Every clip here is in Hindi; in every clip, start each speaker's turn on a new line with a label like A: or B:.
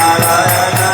A: Narayana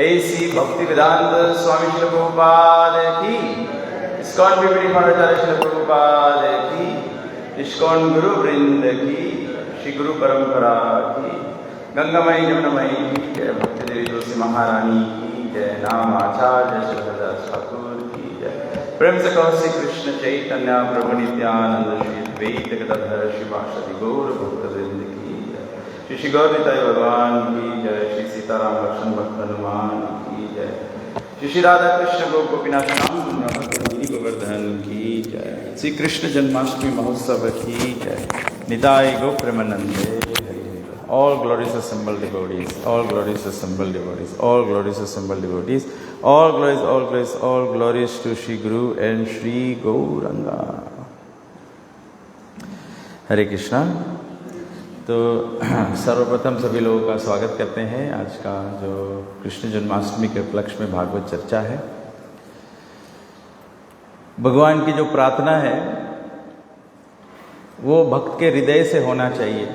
A: ऐसी भक्ति वेदांत स्वामी श्री प्रभुपाद की, ISKCON PPD founder Shri Prabhupada की, इस्कॉन गुरु वृंद की, श्री गुरु परंपरा की, गंगामयी जमुनामयी की जय, भक्ति देवी तुलसी महारानी की जय, नाम आचार्य श्रीधर ठाकुर की जय। प्रेम से कहो श्री कृष्ण चैतन्य प्रभु नित्यानंद श्री द्वैत गदाधर श्रीवासदि गौर भक्तवृंद की जय, श्री श्री गौरनिताय भगवान की जय, श्री सीताराम लक्ष्मण भक्त हनुमान की जय, श्री श्री राधा कृष्ण गोपीनाथ श्याम गोवर्धन की जय, श्री कृष्ण जन्माष्टमी महोत्सव की जय, निताय गो प्रेमानंदे। All glories assembled devotees, all glories assembled devotees, all glories assembled devotees, all glories, all glories, all glories to Shri Guru and Shri Gauranga. हरे कृष्णा। तो सर्वप्रथम सभी लोगों का स्वागत करते हैं। आज का जो कृष्ण जन्माष्टमी के उपलक्ष्य में भागवत चर्चा है, भगवान की जो प्रार्थना है वो भक्त के हृदय से होना चाहिए।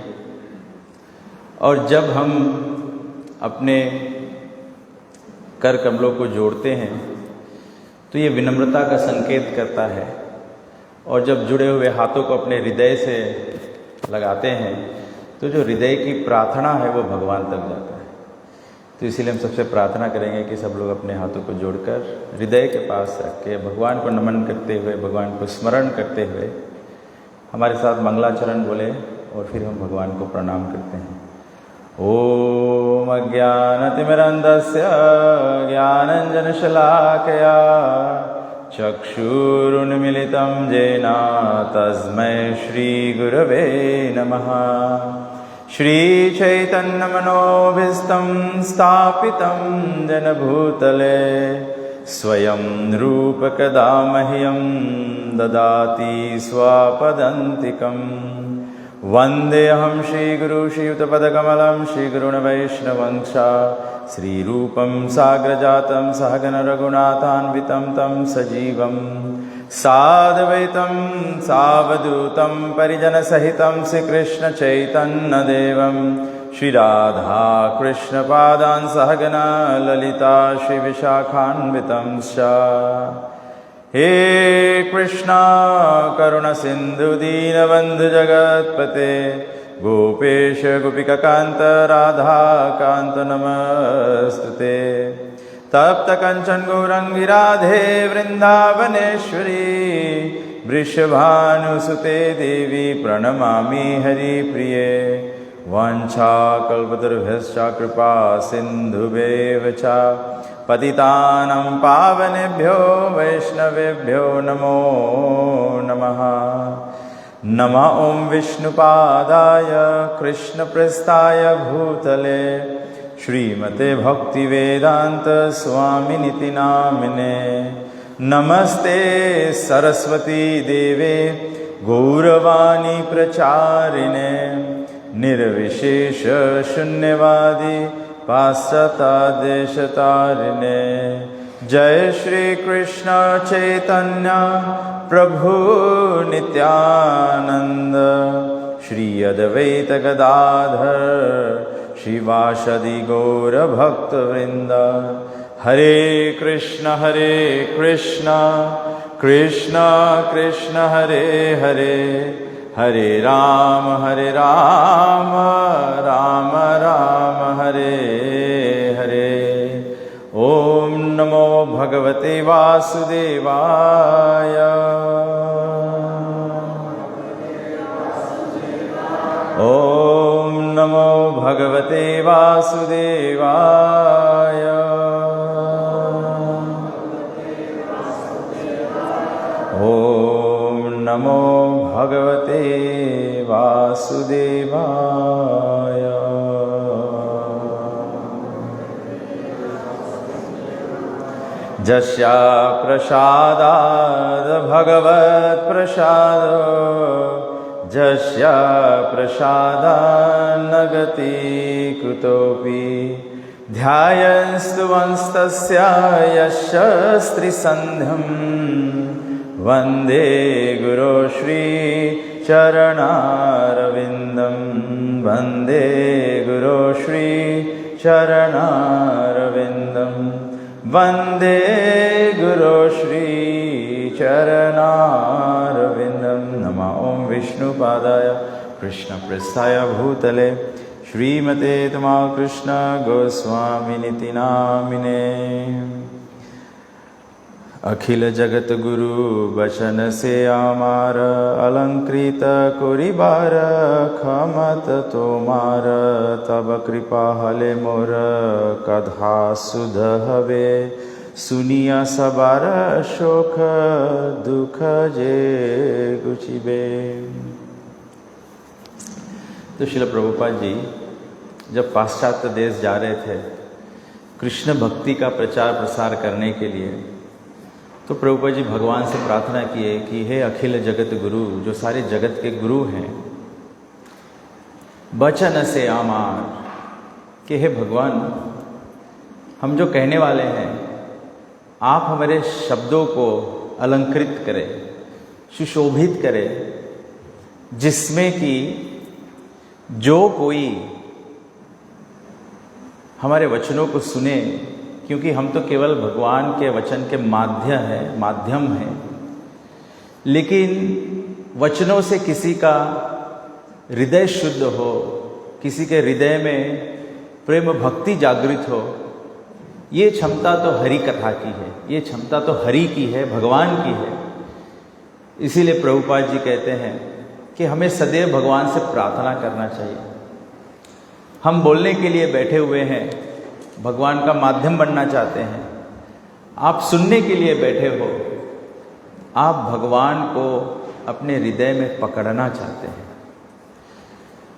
A: और जब हम अपने कर कमलों को जोड़ते हैं तो ये विनम्रता का संकेत करता है, और जब जुड़े हुए हाथों को अपने हृदय से लगाते हैं तो जो हृदय की प्रार्थना है वो भगवान तक जाता है। तो इसीलिए हम सबसे प्रार्थना करेंगे कि सब लोग अपने हाथों को जोड़कर हृदय के पास रख के भगवान को नमन करते हुए, भगवान को स्मरण करते हुए हमारे साथ मंगलाचरण बोले और फिर हम भगवान को प्रणाम करते हैं। ओम अज्ञानतिमिरन्धस्य ज्ञानञ्जनशलाकया चक्षुरुन्मीलितं येन तस्मै श्रीगुरवे नमः। श्रीचैतन्यमनोभीष्टं स्थापितं जनभूतले स्वयं रूप कदा मह्यं ददाति स्वापदान्तिकम्। वन्देऽहं श्रीगुरु श्रीयुतपदकमलं श्रीगुरुन् वैष्णवंश श्रीरूपं साग्रजातं सहगण रघुनाथान्वितं तं सजीवं साद्वैतं सावधूतं परिजनसहितं श्रीकृष्णचैतन्यदेवं श्रीराधाकृष्णपादान् सहगण ललिता श्रीविशाखान्वितं च। हे कृष्णा करुण सिंधु दीनबंधु जगत्पते गोपेश गोपिकाकांत राधा कांत नमस्तुते। तप्त कंचन गौरंगी राधे वृंदावनेश्वरी वृषभानुसुते देवी प्रणमामि हरिप्रिये। वाञ्छाकल्पतरुभ्यश्च कृपा सिन्धुभ्येव च पतितानां पावनेभ्यो वैष्णवेभ्यो नमो नमः। नमः ॐ विष्णुपादाय कृष्णप्रेष्ठाय भूतले श्रीमते भक्तिवेदान्त स्वामिनिति नामिने। नमस्ते सरस्वती देवे गौरवाणी प्रचारिणे निर्विशेष शून्यवादी पाश्चात्देशतारिणे। जय श्री कृष्ण चैतन्य प्रभु नित्यानंद श्री अद्वैत गदाधर श्रीवासदि गौर भक्तवृंद। हरे कृष्ण कृष्ण कृष्ण हरे हरे, हरे राम राम राम हरे हरे। ओम नमो भगवते वासुदेवाय। ओम नमो भगवते वासुदेवाय। ओम नमो भगवते वासुदेवाय। जस्या प्रसादाद् भगवत् प्रसादो जस्या प्रसादान्न गति कुतोऽपि। ध्यायन्स्तुवंस्तस्य यस्य स्त्रीसन्ध्यं वन्दे गुरो श्रीचरणारविन्दं। वन्दे गुरो श्रीचरणारविन्दं। वन्दे गुरो श्रीचरणारविन्दं। नमः ॐ विष्णुपादाय कृष्णपृष्ठाय भूतले श्रीमते तमाकृष्ण गोस्वामिनिति नामिने। अखिल जगत गुरु बचन से आमार अलंकृत कोरिबार खमत तोमार तब कृपा हले मोर कधा सुध हवे सुनिया सबार शोक दुख जे गुचिबे। तो श्रील प्रभुपाद जी जब पाश्चात्य देश जा रहे थे कृष्ण भक्ति का प्रचार प्रसार करने के लिए, तो प्रभुपाद जी भगवान से प्रार्थना किए कि हे अखिल जगत गुरु, जो सारे जगत के गुरु हैं, बचन से आमार, कि हे भगवान हम जो कहने वाले हैं आप हमारे शब्दों को अलंकृत करें, सुशोभित करें, जिसमें कि जो कोई हमारे वचनों को सुने, क्योंकि हम तो केवल भगवान के वचन के माध्यम हैं, लेकिन वचनों से किसी का हृदय शुद्ध हो, किसी के हृदय में प्रेम भक्ति जागृत हो, ये क्षमता तो हरि कथा की है, ये क्षमता तो हरि की है, भगवान की है। इसीलिए प्रभुपाद जी कहते हैं कि हमें सदैव भगवान से प्रार्थना करना चाहिए। हम बोलने के लिए बैठे हुए हैं, भगवान का माध्यम बनना चाहते हैं। आप सुनने के लिए बैठे हो, आप भगवान को अपने हृदय में पकड़ना चाहते हैं।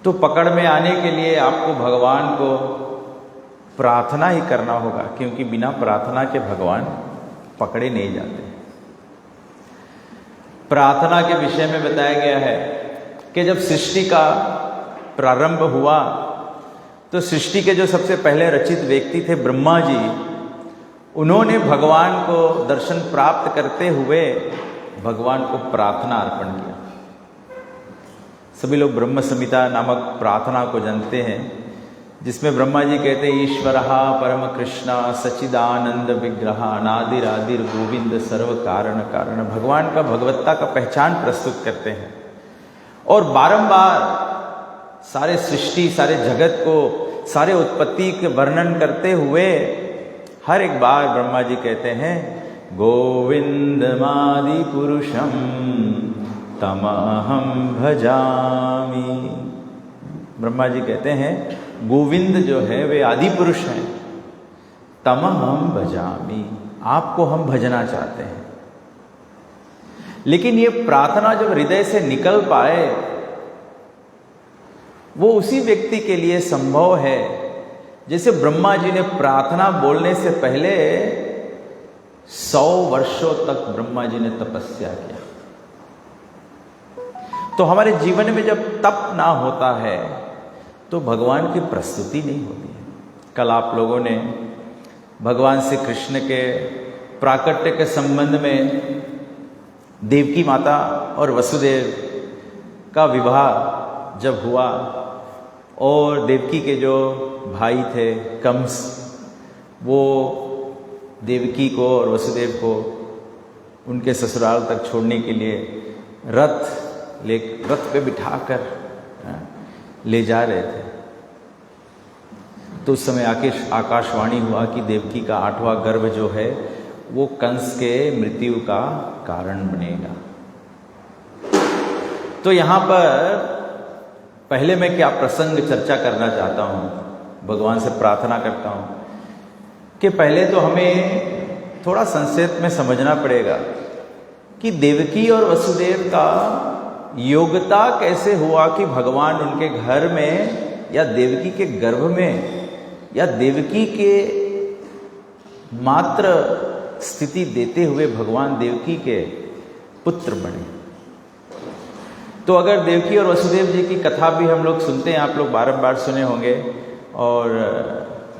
A: तो पकड़ में आने के लिए आपको भगवान को प्रार्थना ही करना होगा, क्योंकि बिना प्रार्थना के भगवान पकड़े नहीं जाते। प्रार्थना के विषय में बताया गया है कि जब सृष्टि का प्रारंभ हुआ तो सृष्टि के जो सबसे पहले रचित व्यक्ति थे ब्रह्मा जी, उन्होंने भगवान को दर्शन प्राप्त करते हुए भगवान को प्रार्थना अर्पण किया। सभी लोग ब्रह्म संहिता नामक प्रार्थना को जानते हैं, जिसमें ब्रह्मा जी कहते हैं ईश्वरः परम कृष्ण सच्चिदानंद विग्रह अनादिरादिर गोविंद सर्व कारण कारण। भगवान का भगवत्ता का पहचान प्रस्तुत करते हैं और बारंबार सारे सृष्टि, सारे जगत को, सारे उत्पत्ति के वर्णन करते हुए हर एक बार ब्रह्मा जी कहते हैं गोविंदमादि पुरुषम तमहम भजामि। ब्रह्मा जी कहते हैं गोविंद जो है वे आदि पुरुष हैं, तमहम भजामि, आपको हम भजना चाहते हैं। लेकिन ये प्रार्थना जब हृदय से निकल पाए, वो उसी व्यक्ति के लिए संभव है जैसे ब्रह्मा जी ने प्रार्थना बोलने से पहले 100 वर्षों तक ब्रह्मा जी ने तपस्या किया। तो हमारे जीवन में जब तप ना होता है तो भगवान की प्रस्तुति नहीं होती है। कल आप लोगों ने भगवान श्री कृष्ण के प्राकट्य के संबंध में देवकी माता और वसुदेव का विवाह जब हुआ और देवकी के जो भाई थे कंस, वो देवकी को और वसुदेव को उनके ससुराल तक छोड़ने के लिए रथ पे बिठाकर ले जा रहे थे। तो उस समय आकाशवाणी हुआ कि देवकी का 8वां गर्भ जो है वो कंस के मृत्यु का कारण बनेगा। तो यहाँ पर पहले मैं क्या प्रसंग चर्चा करना चाहता हूँ, भगवान से प्रार्थना करता हूँ कि पहले तो हमें थोड़ा संक्षेप में समझना पड़ेगा कि देवकी और वसुदेव का योग्यता कैसे हुआ कि भगवान उनके घर में या देवकी के गर्भ में या देवकी के मात्र स्थिति देते हुए भगवान देवकी के पुत्र बने। तो अगर देवकी और वसुदेव जी की कथा भी हम लोग सुनते हैं, आप लोग बारंबार सुने होंगे, और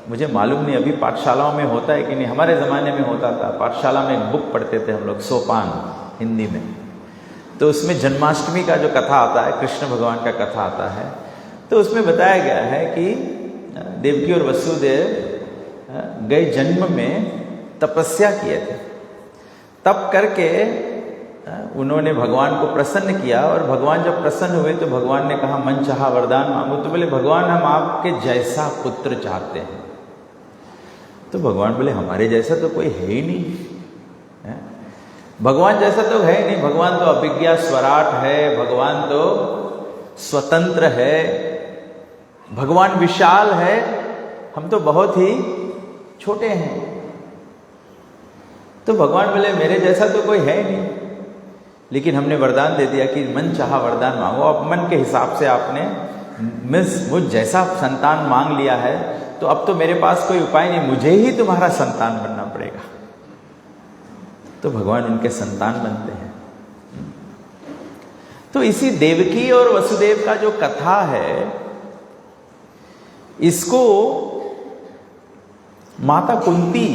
A: मुझे मालूम नहीं अभी पाठशालाओं में होता है कि नहीं, हमारे ज़माने में होता था। पाठशाला में एक बुक पढ़ते थे हम लोग, सोपान हिंदी में। तो उसमें जन्माष्टमी का जो कथा आता है, कृष्ण भगवान का कथा आता है, तो उसमें बताया गया है कि देवकी और वसुदेव
B: गए जन्म में तपस्या किए थे, तप करके उन्होंने भगवान को प्रसन्न किया। और भगवान जब प्रसन्न हुए तो भगवान ने कहा मन चाहा वरदान मांगो। तो बोले भगवान हम आपके जैसा पुत्र चाहते हैं। तो भगवान बोले हमारे जैसा तो कोई है ही नहीं, है? भगवान जैसा तो है ही नहीं। भगवान तो अभिज्ञा स्वराट है, भगवान तो स्वतंत्र है, भगवान विशाल है, हम तो बहुत ही छोटे हैं। तो भगवान बोले मेरे जैसा तो कोई है ही नहीं, लेकिन हमने वरदान दे दिया कि मन चाहा वरदान मांगो। अब मन के हिसाब से आपने मुझ जैसा संतान मांग लिया है, तो अब तो मेरे पास कोई उपाय नहीं, मुझे ही तुम्हारा संतान बनना पड़ेगा। तो भगवान उनके संतान बनते हैं। तो इसी देवकी और वसुदेव का जो कथा है, इसको माता कुंती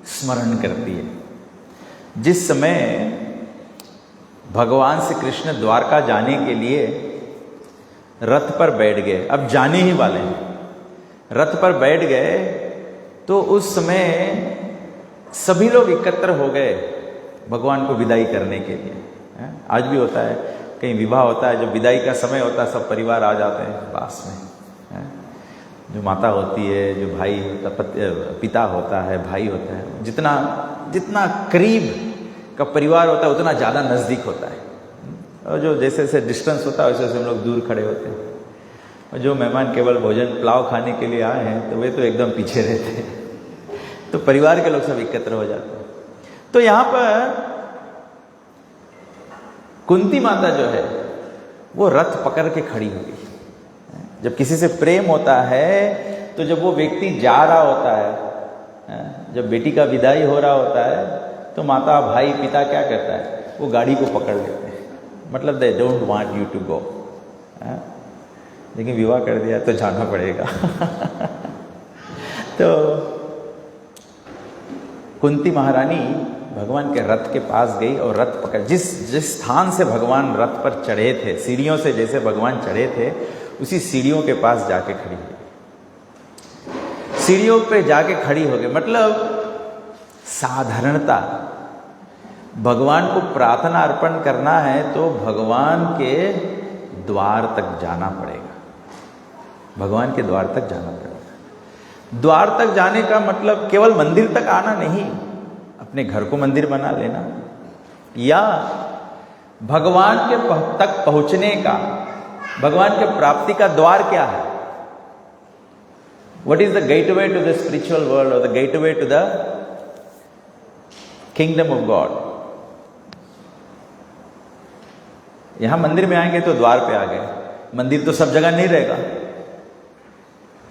B: स्मरण करती है। जिस समय भगवान श्री कृष्ण द्वारका जाने के लिए रथ पर बैठ गए, अब जाने ही वाले हैं, रथ पर बैठ गए, तो उस समय सभी लोग एकत्र हो गए भगवान को विदाई करने के लिए। आज भी होता है, कहीं विवाह होता है, जब विदाई का समय होता है सब परिवार आ जाते हैं पास में। जो माता होती है, जो भाई होता, पिता होता है, भाई होता है, जितना करीब का परिवार होता है उतना ज़्यादा नज़दीक होता है। और जो जैसे जैसे डिस्टेंस होता है वैसे वैसे हम लोग दूर खड़े होते हैं। और जो मेहमान केवल भोजन पुलाव खाने के लिए आए हैं तो वे तो एकदम पीछे रहते हैं। तो परिवार के लोग सब एकत्र हो जाते हैं। तो यहाँ पर कुंती माता जो है वो रथ पकड़ के खड़ी हो गई। जब किसी से प्रेम होता है तो जब वो व्यक्ति जा रहा होता है, जब बेटी का विदाई हो रहा होता है, तो माता भाई पिता क्या करता है, वो गाड़ी को पकड़ लेते हैं, मतलब they don't want you to go. लेकिन विवाह कर दिया तो जाना पड़ेगा। तो कुंती महारानी भगवान के रथ के पास गई और रथ पकड़, जिस स्थान से भगवान रथ पर चढ़े थे, सीढ़ियों से जैसे भगवान चढ़े थे, उसी सीढ़ियों के पास जाके खड़ी हो गई। सीढ़ियों पे जाके खड़ी हो गई मतलब साधारणता। भगवान को प्रार्थना अर्पण करना है तो भगवान के द्वार तक जाना पड़ेगा, भगवान के द्वार तक जाना पड़ेगा। द्वार तक जाने का मतलब केवल मंदिर तक आना नहीं, अपने घर को मंदिर बना लेना, या भगवान के तक पहुंचने का, भगवान के प्राप्ति का द्वार क्या है? What is the gateway to the spiritual world or the gateway to the kingdom of God? यहां मंदिर में आएंगे तो द्वार पे आ गए, मंदिर तो सब जगह नहीं रहेगा,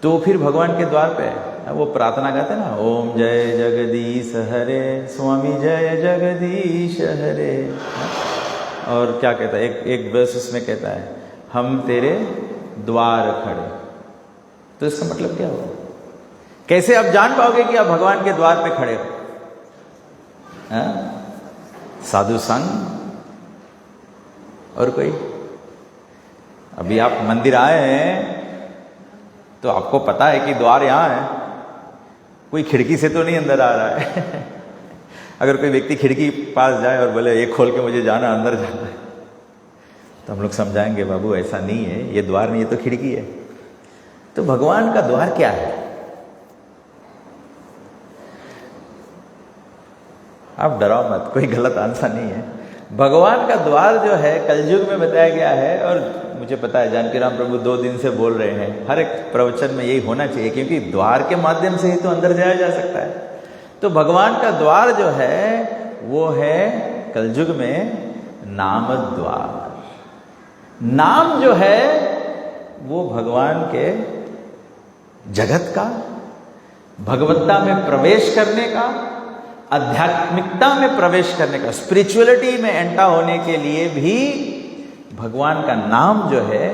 B: तो फिर भगवान के द्वार पे वो प्रार्थना गाते ना, ओम जय जगदीश हरे, स्वामी जय जगदीश हरे। और क्या कहता है, एक वर्स उसमें कहता है, हम तेरे द्वार खड़े। तो इसका मतलब क्या होगा? कैसे आप जान पाओगे कि आप भगवान के द्वार पे खड़े हो? साधु संग और कोई? अभी आप मंदिर आए हैं तो आपको पता है कि द्वार यहां है, कोई खिड़की से तो नहीं अंदर आ रहा है। अगर कोई व्यक्ति खिड़की पास जाए और बोले ये खोल के मुझे जाना, अंदर जाना है, तो हम लोग समझाएंगे बाबू ऐसा नहीं है, ये द्वार नहीं, ये तो खिड़की है। तो भगवान का द्वार क्या है? आप डराओ मत, कोई गलत आंसर नहीं है। भगवान का द्वार जो है कलयुग में बताया गया है, और मुझे पता है जानकी राम प्रभु 2 दिन से बोल रहे हैं, हर एक प्रवचन में यही होना चाहिए, क्योंकि द्वार के माध्यम से ही तो अंदर जाया जा सकता है। तो भगवान का द्वार जो है वो है कलयुग में नाम द्वार। नाम जो है वो भगवान के जगत का, भगवत्ता में प्रवेश करने का, आध्यात्मिकता में प्रवेश करने का, स्पिरिचुअलिटी में एंटर होने के लिए भी भगवान का नाम जो है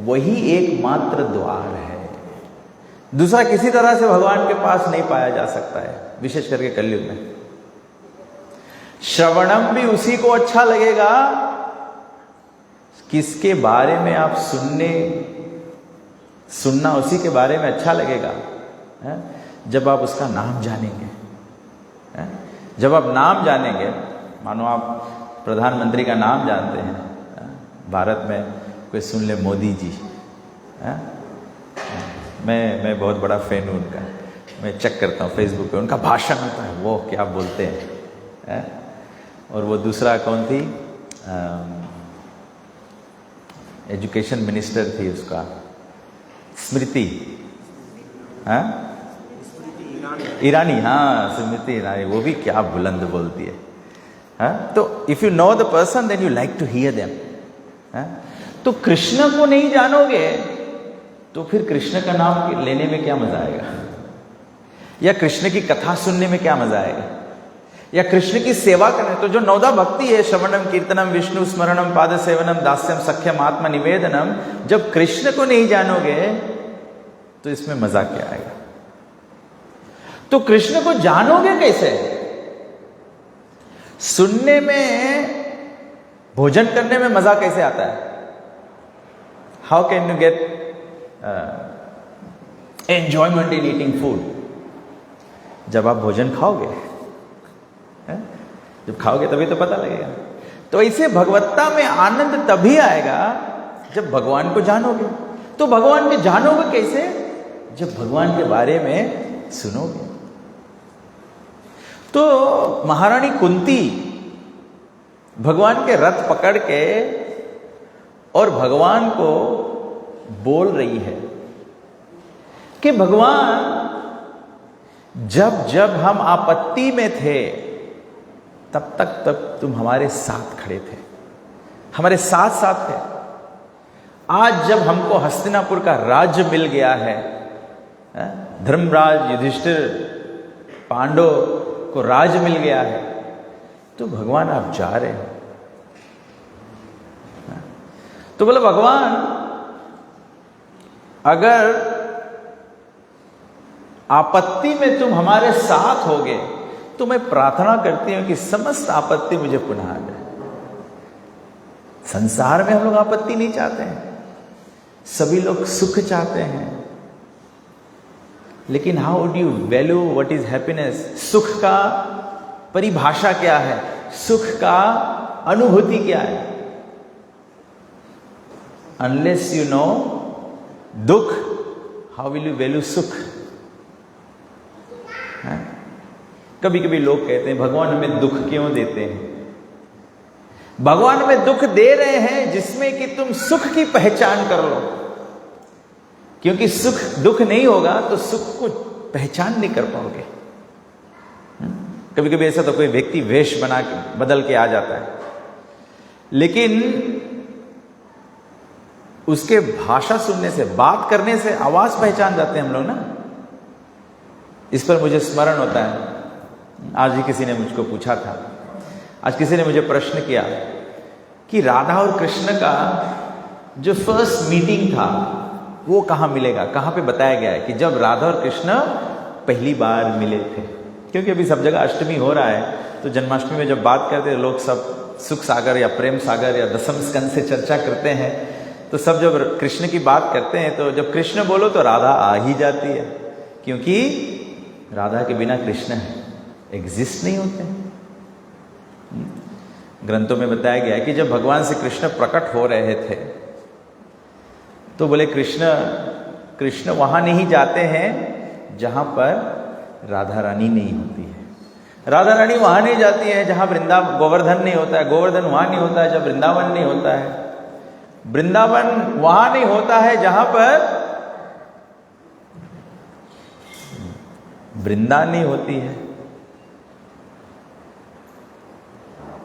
B: वही एकमात्र द्वार है। दूसरा किसी तरह से भगवान के पास नहीं पाया जा सकता है, विशेष करके कलयुग में। श्रवणम भी उसी को अच्छा लगेगा किसके बारे में आप सुनना उसी के बारे में अच्छा लगेगा। जब आप उसका नाम जानेंगे। जब आप नाम जानेंगे, मानो आप प्रधानमंत्री का नाम जानते हैं, भारत में कोई सुन ले मोदी जी, मैं बहुत बड़ा फैन हूँ उनका, मैं चेक करता हूँ फेसबुक पे, उनका भाषण होता है, वो क्या बोलते हैं। और वो दूसरा कौन थी, एजुकेशन मिनिस्टर थी उसका, स्मृति ईरानी, हाँ स्मृति ईरानी, वो भी क्या बुलंद बोलती है। तो if you know the person then you like to hear them. तो कृष्ण को नहीं जानोगे तो फिर कृष्ण का नाम लेने में क्या मजा आएगा, या कृष्ण की कथा सुनने में क्या मजा आएगा, या कृष्ण की सेवा करने। तो जो नवदा भक्ति है, श्रवणम कीर्तनम विष्णु स्मरणम पाद सेवनम दास्यम सख्यम आत्मा निवेदनम, जब कृष्ण को नहीं जानोगे तो इसमें मजा क्या आएगा। तो कृष्ण को जानोगे कैसे? सुनने में, भोजन करने में मजा कैसे आता है? How can you get enjoyment in eating food? जब आप भोजन खाओगे, जब खाओगे तभी तो पता लगेगा। तो ऐसे भगवत्ता में आनंद तभी आएगा जब भगवान को जानोगे। तो भगवान को जानोगे कैसे? जब भगवान के बारे में सुनोगे। तो महारानी कुंती भगवान के रथ पकड़ के और भगवान को बोल रही है कि भगवान, जब जब हम आपत्ति में थे तब तुम हमारे साथ खड़े थे, हमारे साथ साथ थे। आज जब हमको हस्तिनापुर का राज्य मिल गया है, धर्मराज युधिष्ठिर पांडव को राज मिल गया है, तो भगवान आप जा रहे हो। तो बोले भगवान, अगर आपत्ति में तुम हमारे साथ होगे तो मैं प्रार्थना करती हूं कि समस्त आपत्ति मुझे पुनः आ जाए। संसार में हम लोग आपत्ति नहीं चाहते हैं, सभी लोग सुख चाहते हैं। लेकिन how do you value what is happiness? सुख का परिभाषा क्या है? सुख का अनुभूति क्या है? अनलेस यू नो दुख, हाउ विल यू वैल्यू सुख? कभी कभी लोग कहते हैं भगवान हमें दुख क्यों देते हैं? भगवान हमें दुख दे रहे हैं जिसमें कि तुम सुख की पहचान कर लो, क्योंकि सुख दुख नहीं होगा तो सुख को पहचान नहीं कर पाओगे। कभी कभी ऐसा तो कोई व्यक्ति वेश बना के बदल के आ जाता है, लेकिन उसके भाषा सुनने से, बात करने से आवाज पहचान जाते हैं हम लोग ना। इस पर मुझे स्मरण होता है, आज ही किसी ने मुझको पूछा था, आज किसी ने मुझे प्रश्न किया कि राधा और कृष्ण का जो फर्स्ट मीटिंग था वो कहाँ मिलेगा, कहाँ पे बताया गया है कि जब राधा और कृष्ण पहली बार मिले थे। क्योंकि अभी सब जगह अष्टमी हो रहा है, तो जन्माष्टमी में जब बात करते हैं लोग सब सुख सागर या प्रेम सागर या दशम स्कंद से चर्चा करते हैं, तो सब जब कृष्ण की बात करते हैं तो जब कृष्ण बोलो तो राधा आ ही जाती है, क्योंकि राधा के बिना कृष्ण एग्जिस्ट नहीं होते। ग्रंथों में बताया गया है कि जब भगवान से कृष्ण प्रकट हो रहे थे तो बोले कृष्ण वहां नहीं जाते हैं जहां पर राधा रानी नहीं होती है। राधा रानी वहां नहीं जाती है जहां गोवर्धन नहीं होता है, गोवर्धन वहां नहीं होता है जब वृंदावन नहीं होता है, वृंदावन वहां नहीं होता है जहां पर वृंदा नहीं होती है।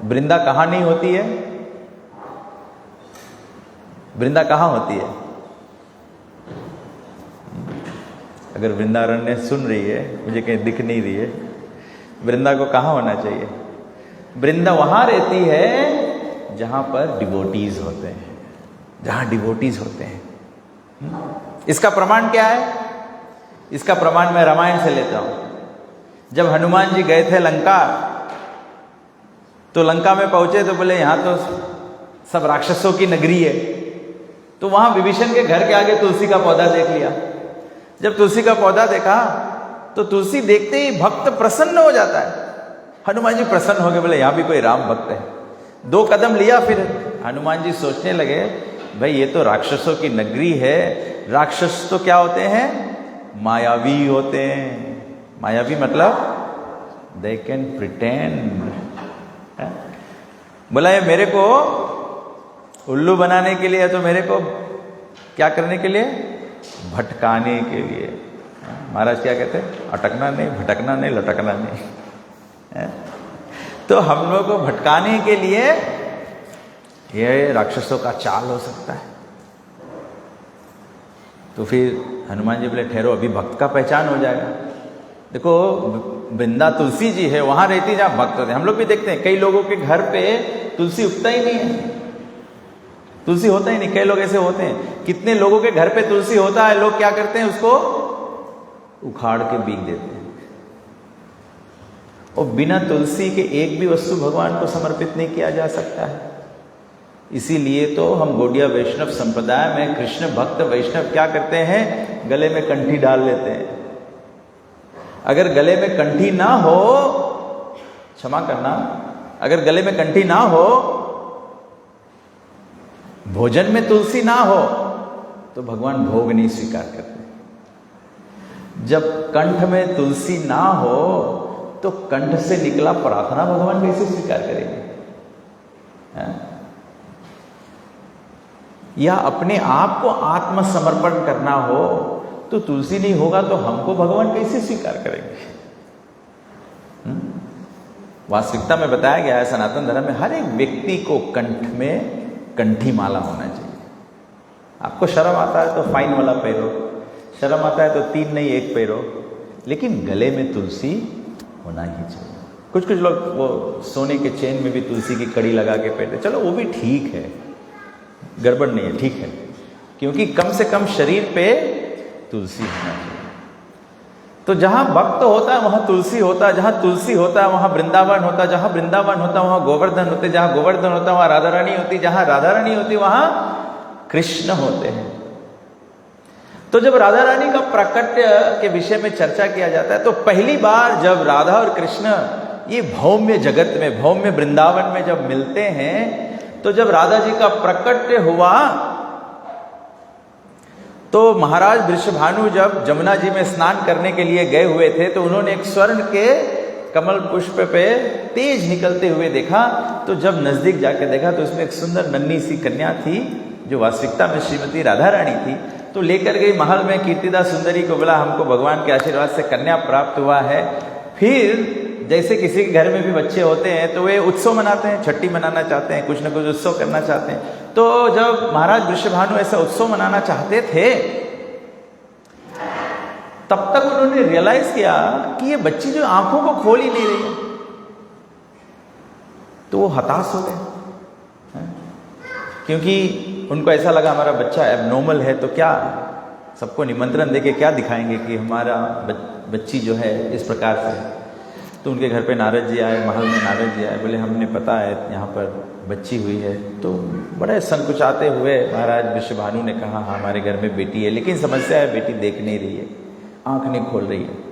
B: वृंदा कहां नहीं होती है? वृंदा कहां होती है? अगर वृंदारण्य सुन रही है, मुझे कहीं दिख नहीं रही है, वृंदा को कहां होना चाहिए? वृंदा वहां रहती है जहां पर डिवोटीज होते हैं, जहां डिवोटीज होते हैं। इसका प्रमाण क्या है? इसका प्रमाण मैं रामायण से लेता हूं। जब हनुमान जी गए थे लंका, तो लंका में पहुंचे तो बोले यहां तो सब राक्षसों की नगरी है, तो वहां विभीषण के घर के आगे तुलसी का पौधा देख लिया। जब तुलसी का पौधा देखा तो तुलसी देखते ही भक्त प्रसन्न हो जाता है। हनुमान जी प्रसन्न हो गए, बोले यहाँ भी कोई राम भक्त है। 2 कदम लिया, फिर हनुमान जी सोचने लगे भाई ये तो राक्षसों की नगरी है, राक्षस तो क्या होते हैं, मायावी होते हैं। मायावी मतलब दे कैन प्रिटेंड। बोला ये मेरे को उल्लू बनाने के लिए है, तो मेरे को क्या करने के लिए, भटकाने के लिए। महाराज क्या कहते हैं, अटकना नहीं, भटकना नहीं, लटकना नहीं। तो हम लोग को भटकाने के लिए ये राक्षसों का चाल हो सकता है। तो फिर हनुमान जी बोले ठहरो, अभी भक्त का पहचान हो जाएगा। देखो वृंदा तुलसी जी है, वहां रहती जहां भक्त होते हैं। हम लोग भी देखते हैं कई लोगों के घर पे तुलसी उगता ही नहीं है, तुलसी होता ही नहीं। कई लोग ऐसे होते हैं, कितने लोगों के घर पे तुलसी होता है, लोग क्या करते हैं, उसको उखाड़ के बीक देते हैं। और बिना तुलसी के एक भी वस्तु भगवान को समर्पित नहीं किया जा सकता है। इसीलिए तो हम गौड़िया वैष्णव संप्रदाय में कृष्ण भक्त वैष्णव क्या करते हैं, गले में कंठी डाल लेते हैं। अगर गले में कंठी ना हो, क्षमा करना, अगर गले में कंठी ना हो, भोजन में तुलसी ना हो, तो भगवान भोग नहीं स्वीकार करते। जब कंठ में तुलसी ना हो तो कंठ से निकला प्रार्थना भगवान कैसे स्वीकार करेंगे? या अपने आप को आत्मसमर्पण करना हो तो तुलसी नहीं होगा तो हमको भगवान कैसे स्वीकार करेंगे? वास्तविकता में बताया गया है सनातन धर्म में हर एक व्यक्ति को कंठ में कंठी माला होना चाहिए। आपको शर्म आता है तो फाइन वाला पहनो, शर्म आता है तो 3 नहीं 1 पहनो, लेकिन गले में तुलसी होना ही चाहिए। कुछ कुछ लोग वो सोने के चेन में भी तुलसी की कड़ी लगा के पहनते, चलो वो भी ठीक है, गड़बड़ नहीं है, ठीक है, क्योंकि कम से कम शरीर पे तुलसी होना चाहिए। तो जहां भक्त होता है वहां तुलसी होता है, जहां तुलसी होता है वहां वृंदावन होता है, जहां वृंदावन होता है वहां गोवर्धन होते, जहां गोवर्धन होता है वहां राधा रानी होती, जहां राधा रानी होती वहां कृष्ण होते हैं। तो जब राधा रानी का प्राकट्य के विषय में चर्चा किया जाता है तो पहली बार जब राधा और कृष्ण ये भौम्य जगत में, भौम्य वृंदावन में जब मिलते हैं, तो जब राधा जी का प्राकट्य हुआ तो महाराज वृषभानु जब जमुना जी में स्नान करने के लिए गए हुए थे तो उन्होंने एक स्वर्ण के कमल पुष्प पे तेज निकलते हुए देखा। तो जब नजदीक जाके देखा तो उसमें एक सुंदर नन्ही सी कन्या थी जो वास्तविकता में श्रीमती राधा रानी थी। तो लेकर गई महल में, कीर्तिदा सुंदरी को बोला हमको भगवान के आशीर्वाद से कन्या प्राप्त हुआ है। फिर जैसे किसी के घर में भी बच्चे होते हैं तो वे उत्सव मनाते हैं, छठी मनाना चाहते हैं, कुछ ना कुछ उत्सव करना चाहते हैं। तो जब महाराज वृषभानु ऐसा उत्सव मनाना चाहते थे तब तक उन्होंने रियलाइज किया कि ये बच्ची जो आंखों को खोल ही नहीं रही है, तो वो हताश हो गए, क्योंकि उनको ऐसा लगा हमारा बच्चा एबनॉर्मल है, तो क्या सबको निमंत्रण देके क्या दिखाएंगे कि हमारा बच्ची जो है इस प्रकार से। तो उनके घर पे नारद जी आए, महल में नारद जी आए, बोले हमने पता है यहाँ पर बच्ची हुई है। तो बड़े संकुचाते हुए महाराज वृषभानु ने कहा हाँ हमारे घर में बेटी है, लेकिन समस्या है बेटी देख नहीं रही है, आँख नहीं खोल रही है।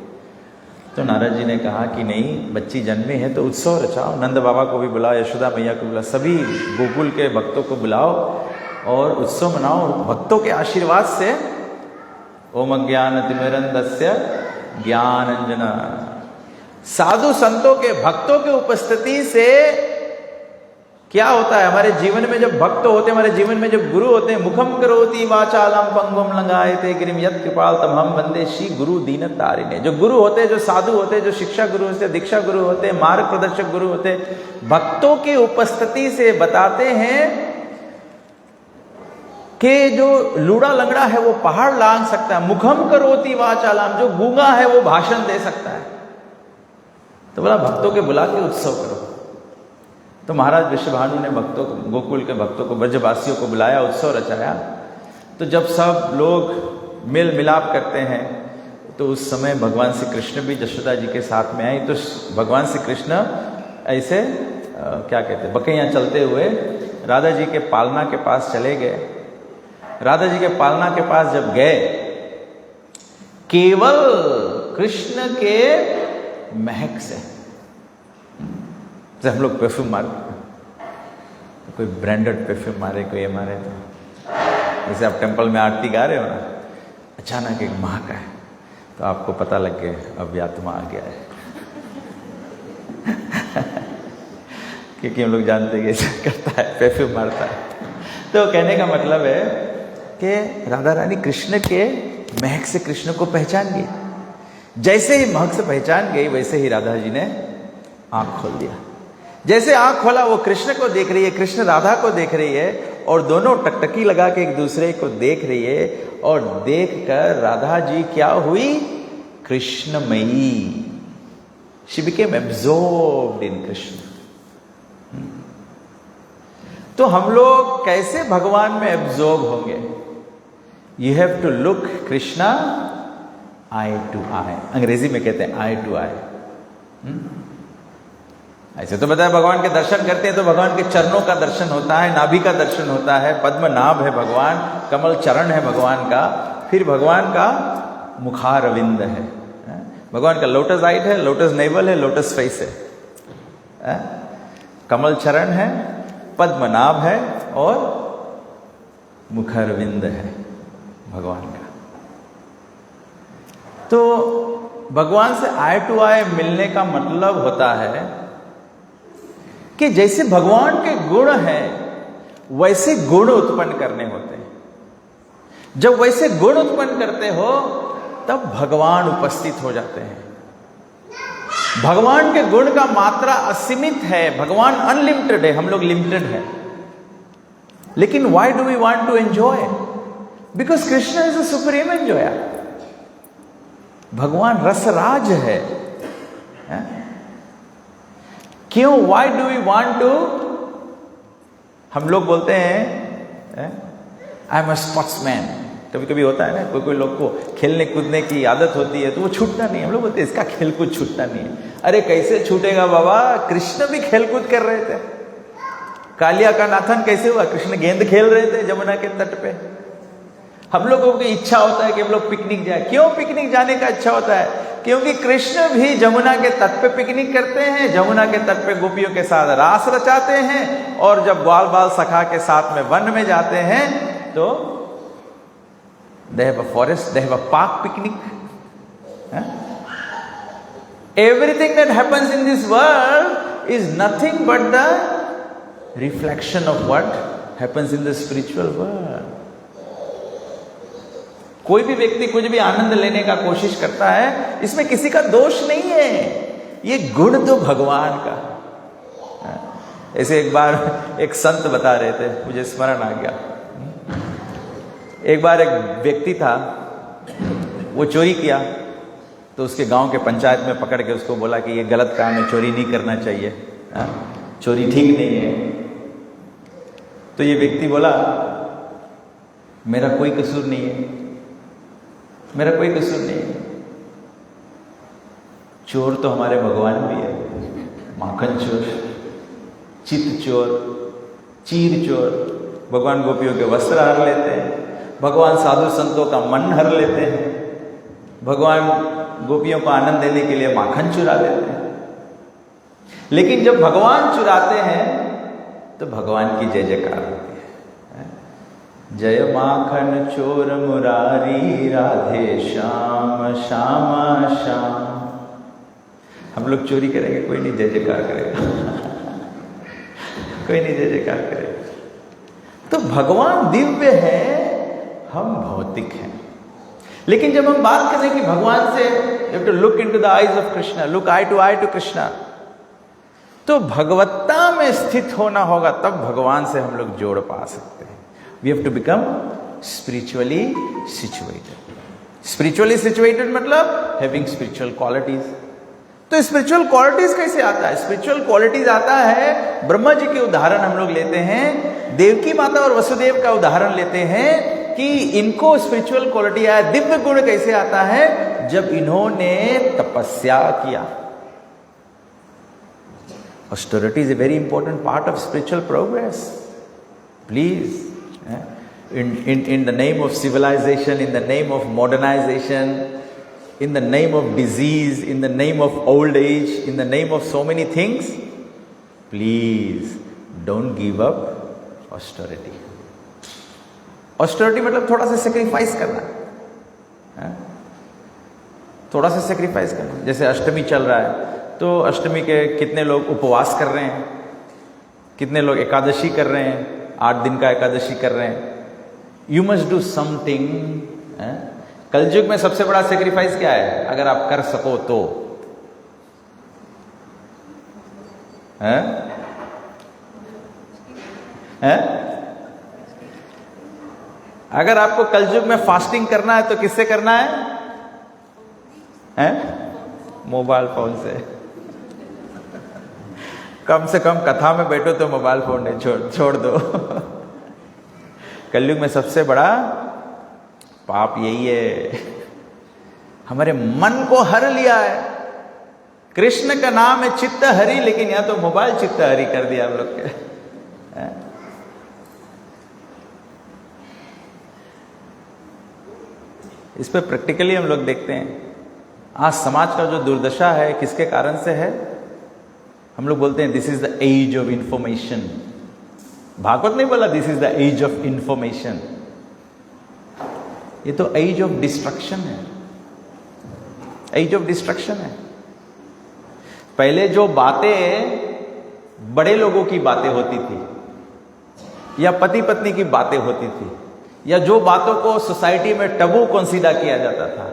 B: तो नारद जी ने कहा कि नहीं बच्ची जन्मी है तो उत्सव रचाओ, नंद बाबा को भी बुलाओ, यशोदा मैया को बुलाओ, सभी गोकुल के भक्तों को बुलाओ और उत्सव मनाओ। भक्तों के आशीर्वाद से ओम अज्ञानतिमिरन्धस्य ज्ञानांजना, साधु संतों के भक्तों के उपस्थिति से क्या होता है हमारे जीवन में, जब भक्त होते हैं हमारे जीवन में, जब गुरु होते हैं, मुखम करोति वाचालम पंगुम लंगायते गिरिम यत् कृपाल तमहम वंदे श्री गुरु दीन तारिणे। जो गुरु होते हैं, जो साधु होते हैं, जो शिक्षा गुरु होते हैं, दीक्षा गुरु होते हैं, मार्ग प्रदर्शक गुरु होते हैं, भक्तों की उपस्थिति से बताते हैं कि जो लूड़ा लंगड़ा है वो पहाड़ लांग सकता है, मुखम करोति वाचालम, जो गूंगा है वो भाषण दे सकता है। तो बोला भक्तों के बुला के उत्सव करो। तो महाराज वृषभानु ने भक्तों को, गोकुल के भक्तों को, ब्रजवासियों को बुलाया, उत्सव रचाया। तो जब सब लोग मेल मिलाप करते हैं तो उस समय भगवान श्री कृष्ण भी यशोदा जी के साथ में आए। तो भगवान श्री कृष्ण ऐसे क्या कहते हैं, बकैयां चलते हुए राधा जी के पालना के पास चले गए। राधा जी के पालना के पास जब गए, केवल कृष्ण के महक से। जब हम लोग परफ्यूम मारते हैं, तो कोई ब्रांडेड परफ्यूम मारे, कोई ये मारे, तो जैसे आप टेंपल में आरती गा रहे हो ना, अचानक एक महक है तो आपको पता लग गया अब आत्मा आ गया है। क्योंकि हम लोग जानते हैं कि ऐसा करता है, परफ्यूम मारता है। तो कहने का मतलब है कि राधा रानी कृष्ण के महक से कृष्ण को पहचान गई। जैसे ही महक से पहचान गई, वैसे ही राधा जी ने आंख खोल दिया। जैसे आंख खोला, वो कृष्ण को देख रही है, कृष्ण राधा को देख रही है, और दोनों टकटकी लगा के एक दूसरे को देख रही है। और देखकर राधा जी क्या हुई? कृष्णमयी। She became absorbed in Krishna. तो हम लोग कैसे भगवान में एब्जॉर्ब होंगे? You have to look Krishna eye to eye. Angrezi में कहते हैं आई टू आई। ऐसे तो बताया, भगवान के दर्शन करते हैं तो भगवान के चरणों का दर्शन होता है, नाभि का दर्शन होता है, पद्म नाभ है भगवान, कमल चरण है भगवान का, फिर भगवान का मुखारविंद है, भगवान का लोटस आइट है, लोटस नेवल है, लोटस फेस है, कमल चरण है, पद्म नाभ है और मुखारविंद है भगवान का। तो भगवान से आई टू आई मिलने का मतलब होता है कि जैसे भगवान के गुण हैं वैसे गुण उत्पन्न करने होते हैं। जब वैसे गुण उत्पन्न करते हो तब भगवान उपस्थित हो जाते हैं। भगवान के गुण का मात्रा असीमित है, भगवान अनलिमिटेड है, हम लोग लिमिटेड है। लेकिन why do we want to enjoy? Because Krishna is a supreme enjoyer. भगवान रसराज है। क्यों? Why do we want to? हम लोग बोलते हैं आई एम अ स्पोर्ट्समैन। कभी कभी होता है ना, कोई कोई लोग को खेलने कूदने की आदत होती है तो वो छूटता नहीं। हम लोग बोलते हैं इसका खेलकूद छूटता नहीं है। अरे कैसे छूटेगा बाबा? कृष्ण भी खेलकूद कर रहे थे। कालिया का नाथन कैसे हुआ? कृष्ण गेंद खेल रहे थे जमुना के तट पे। हम लोगों की इच्छा होता है कि हम लोग पिकनिक जाए। क्यों पिकनिक जाने का इच्छा होता है? क्योंकि कृष्ण भी जमुना के तट पे पिकनिक करते हैं, जमुना के तट पे गोपियों के साथ रास रचाते हैं, और जब ग्वाल बाल सखा के साथ में वन में जाते हैं तो they have a forest, they have a park picnic. Everything that happens in this world is nothing but the reflection of what happens in the spiritual world. कोई भी व्यक्ति कुछ भी आनंद लेने का कोशिश करता है, इसमें किसी का दोष नहीं है, ये गुण तो भगवान का। ऐसे एक बार एक संत बता रहे थे, मुझे स्मरण आ गया। एक बार एक व्यक्ति था, वो चोरी किया तो उसके गांव के पंचायत में पकड़ के उसको बोला कि ये गलत काम है, चोरी नहीं करना चाहिए, चोरी ठीक नहीं है। तो ये व्यक्ति बोला मेरा कोई कसूर नहीं है, मेरा कोई कसूर नहीं है। चोर तो हमारे भगवान भी है, माखन चोर, चित चोर, चीर चोर। भगवान गोपियों के वस्त्र हर लेते हैं, भगवान साधु संतों का मन हर लेते हैं, भगवान गोपियों को आनंद देने के लिए माखन चुरा लेते हैं। लेकिन जब भगवान चुराते हैं तो भगवान की जय जयकार होती है। जय माखन चोर मुरारी, राधे श्याम श्यामा श्याम। हम लोग चोरी करेंगे, कोई नहीं जय जयकार करेगा, कोई नहीं जय जयकार करेगा। तो भगवान दिव्य है, हम भौतिक हैं। लेकिन जब हम बात करें कि भगवान से you have to look into the eyes of Krishna, look eye to Krishna, तो भगवत्ता में स्थित होना होगा, तब भगवान से हम लोग जोड़ पा सकते हैं। We have to become spiritually situated. Spiritually situated मतलब having spiritual qualities. तो स्पिरिचुअल क्वालिटीज कैसे आता है? स्पिरिचुअल क्वालिटीज आता है, ब्रह्मा जी के उदाहरण हम लोग लेते हैं, देवकी माता और वसुदेव का उदाहरण लेते हैं कि इनको स्पिरिचुअल क्वालिटी आया। दिव्य गुण कैसे आता है? जब इन्होंने तपस्या किया। Austerity is a very important part of spiritual progress. Please, in the name of civilization, in the name of modernization, in the name of disease, in the name of old age, in the name of so many things, please don't give up austerity. Austerity मतलब थोड़ा सा सेक्रीफाइस करना है, थोड़ा सा सेक्रीफाइस करना। जैसे अष्टमी चल रहा है तो अष्टमी के कितने लोग उपवास कर रहे हैं, कितने लोग एकादशी कर रहे हैं, 8 दिन का एकादशी कर रहे हैं। You must do something. कलयुग में सबसे बड़ा सेक्रीफाइस क्या है, अगर आप कर सको तो? अगर आपको कलयुग में फास्टिंग करना है तो किससे करना है? मोबाइल फोन से। कम से कम कथा में बैठो तो मोबाइल फोन नहीं छोड़ दो। कलयुग में सबसे बड़ा पाप यही है, हमारे मन को हर लिया है। कृष्ण का नाम है चित्त हरि, लेकिन यहां तो मोबाइल चित्त हरि कर दिया हम लोग के। इस पर प्रैक्टिकली हम लोग देखते हैं आज समाज का जो दुर्दशा है किसके कारण से है। हम लोग बोलते हैं this is the age of information. Bhagavat नहीं बोला this is the age of information, ये तो एज ऑफ डिस्ट्रक्शन है, एज ऑफ डिस्ट्रक्शन है। पहले जो बातें बड़े लोगों की बातें होती थी या पति पत्नी की बातें होती थी या जो बातों को सोसाइटी में टबू कंसीडर किया जाता था,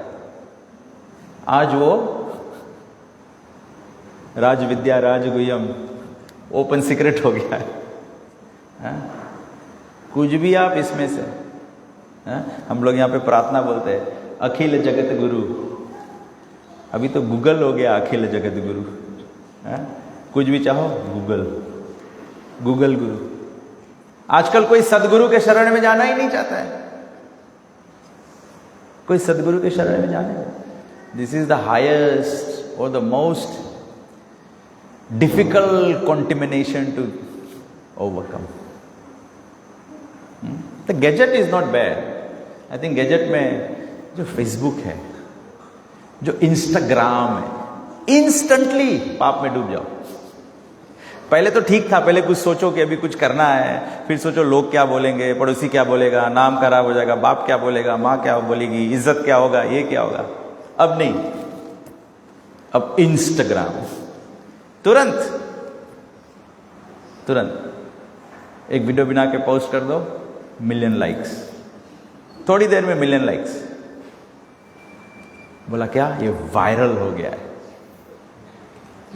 B: आज वो राज विद्या राजगुह्यम ओपन सीक्रेट हो गया है। कुछ भी आप इसमें से हम लोग यहां पे प्रार्थना बोलते हैं अखिल जगत गुरु, अभी तो गूगल हो गया अखिल जगत गुरु। कुछ भी चाहो गूगल, गूगल गुरु। आजकल कोई सदगुरु के शरण में जाना ही नहीं चाहता है, कोई सदगुरु के शरण में जाने। दिस इज द हाईएस्ट और the most difficult contamination to overcome. The gadget is not bad. I think gadget में जो फेसबुक है, जो इंस्टाग्राम है, इंस्टेंटली पाप में डूब जाओ। पहले तो ठीक था, पहले कुछ सोचो कि अभी कुछ करना है, फिर सोचो लोग क्या बोलेंगे, पड़ोसी क्या बोलेगा, नाम खराब हो जाएगा, बाप क्या बोलेगा, माँ क्या बोलेगी, इज्जत क्या होगा, ये क्या होगा। अब नहीं, अब इंस्टाग्राम, तुरंत एक वीडियो बना के पोस्ट कर दो, मिलियन लाइक्स, थोड़ी देर में मिलियन लाइक्स। बोला क्या, ये वायरल हो गया है।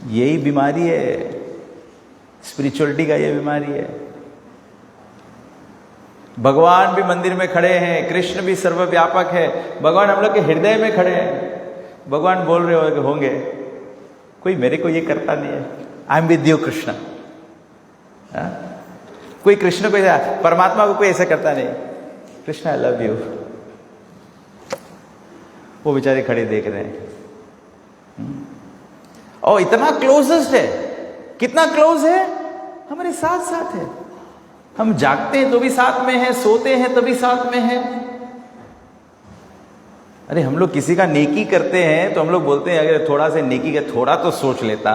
B: यही बीमारी है स्पिरिचुअलिटी का, ये बीमारी है। भगवान भी मंदिर में खड़े हैं, कृष्ण भी सर्वव्यापक है, भगवान हम लोग के हृदय में खड़े हैं। भगवान बोल रहे हो कि होंगे, कोई मेरे को ये करता नहीं है। I am with you Krishna. कोई कृष्ण को, परमात्मा को कोई ऐसा करता नहीं, कृष्ण आई लव यू। वो बेचारे खड़े देख रहे हैं। और इतना क्लोजेस्ट है, कितना क्लोज है, हमारे साथ साथ है। हम जागते हैं तो भी साथ में है, सोते हैं तो भी साथ में है। अरे हम लोग किसी का नेकी करते हैं तो हम लोग बोलते हैं अगर थोड़ा से नेकी का थोड़ा तो सोच लेता।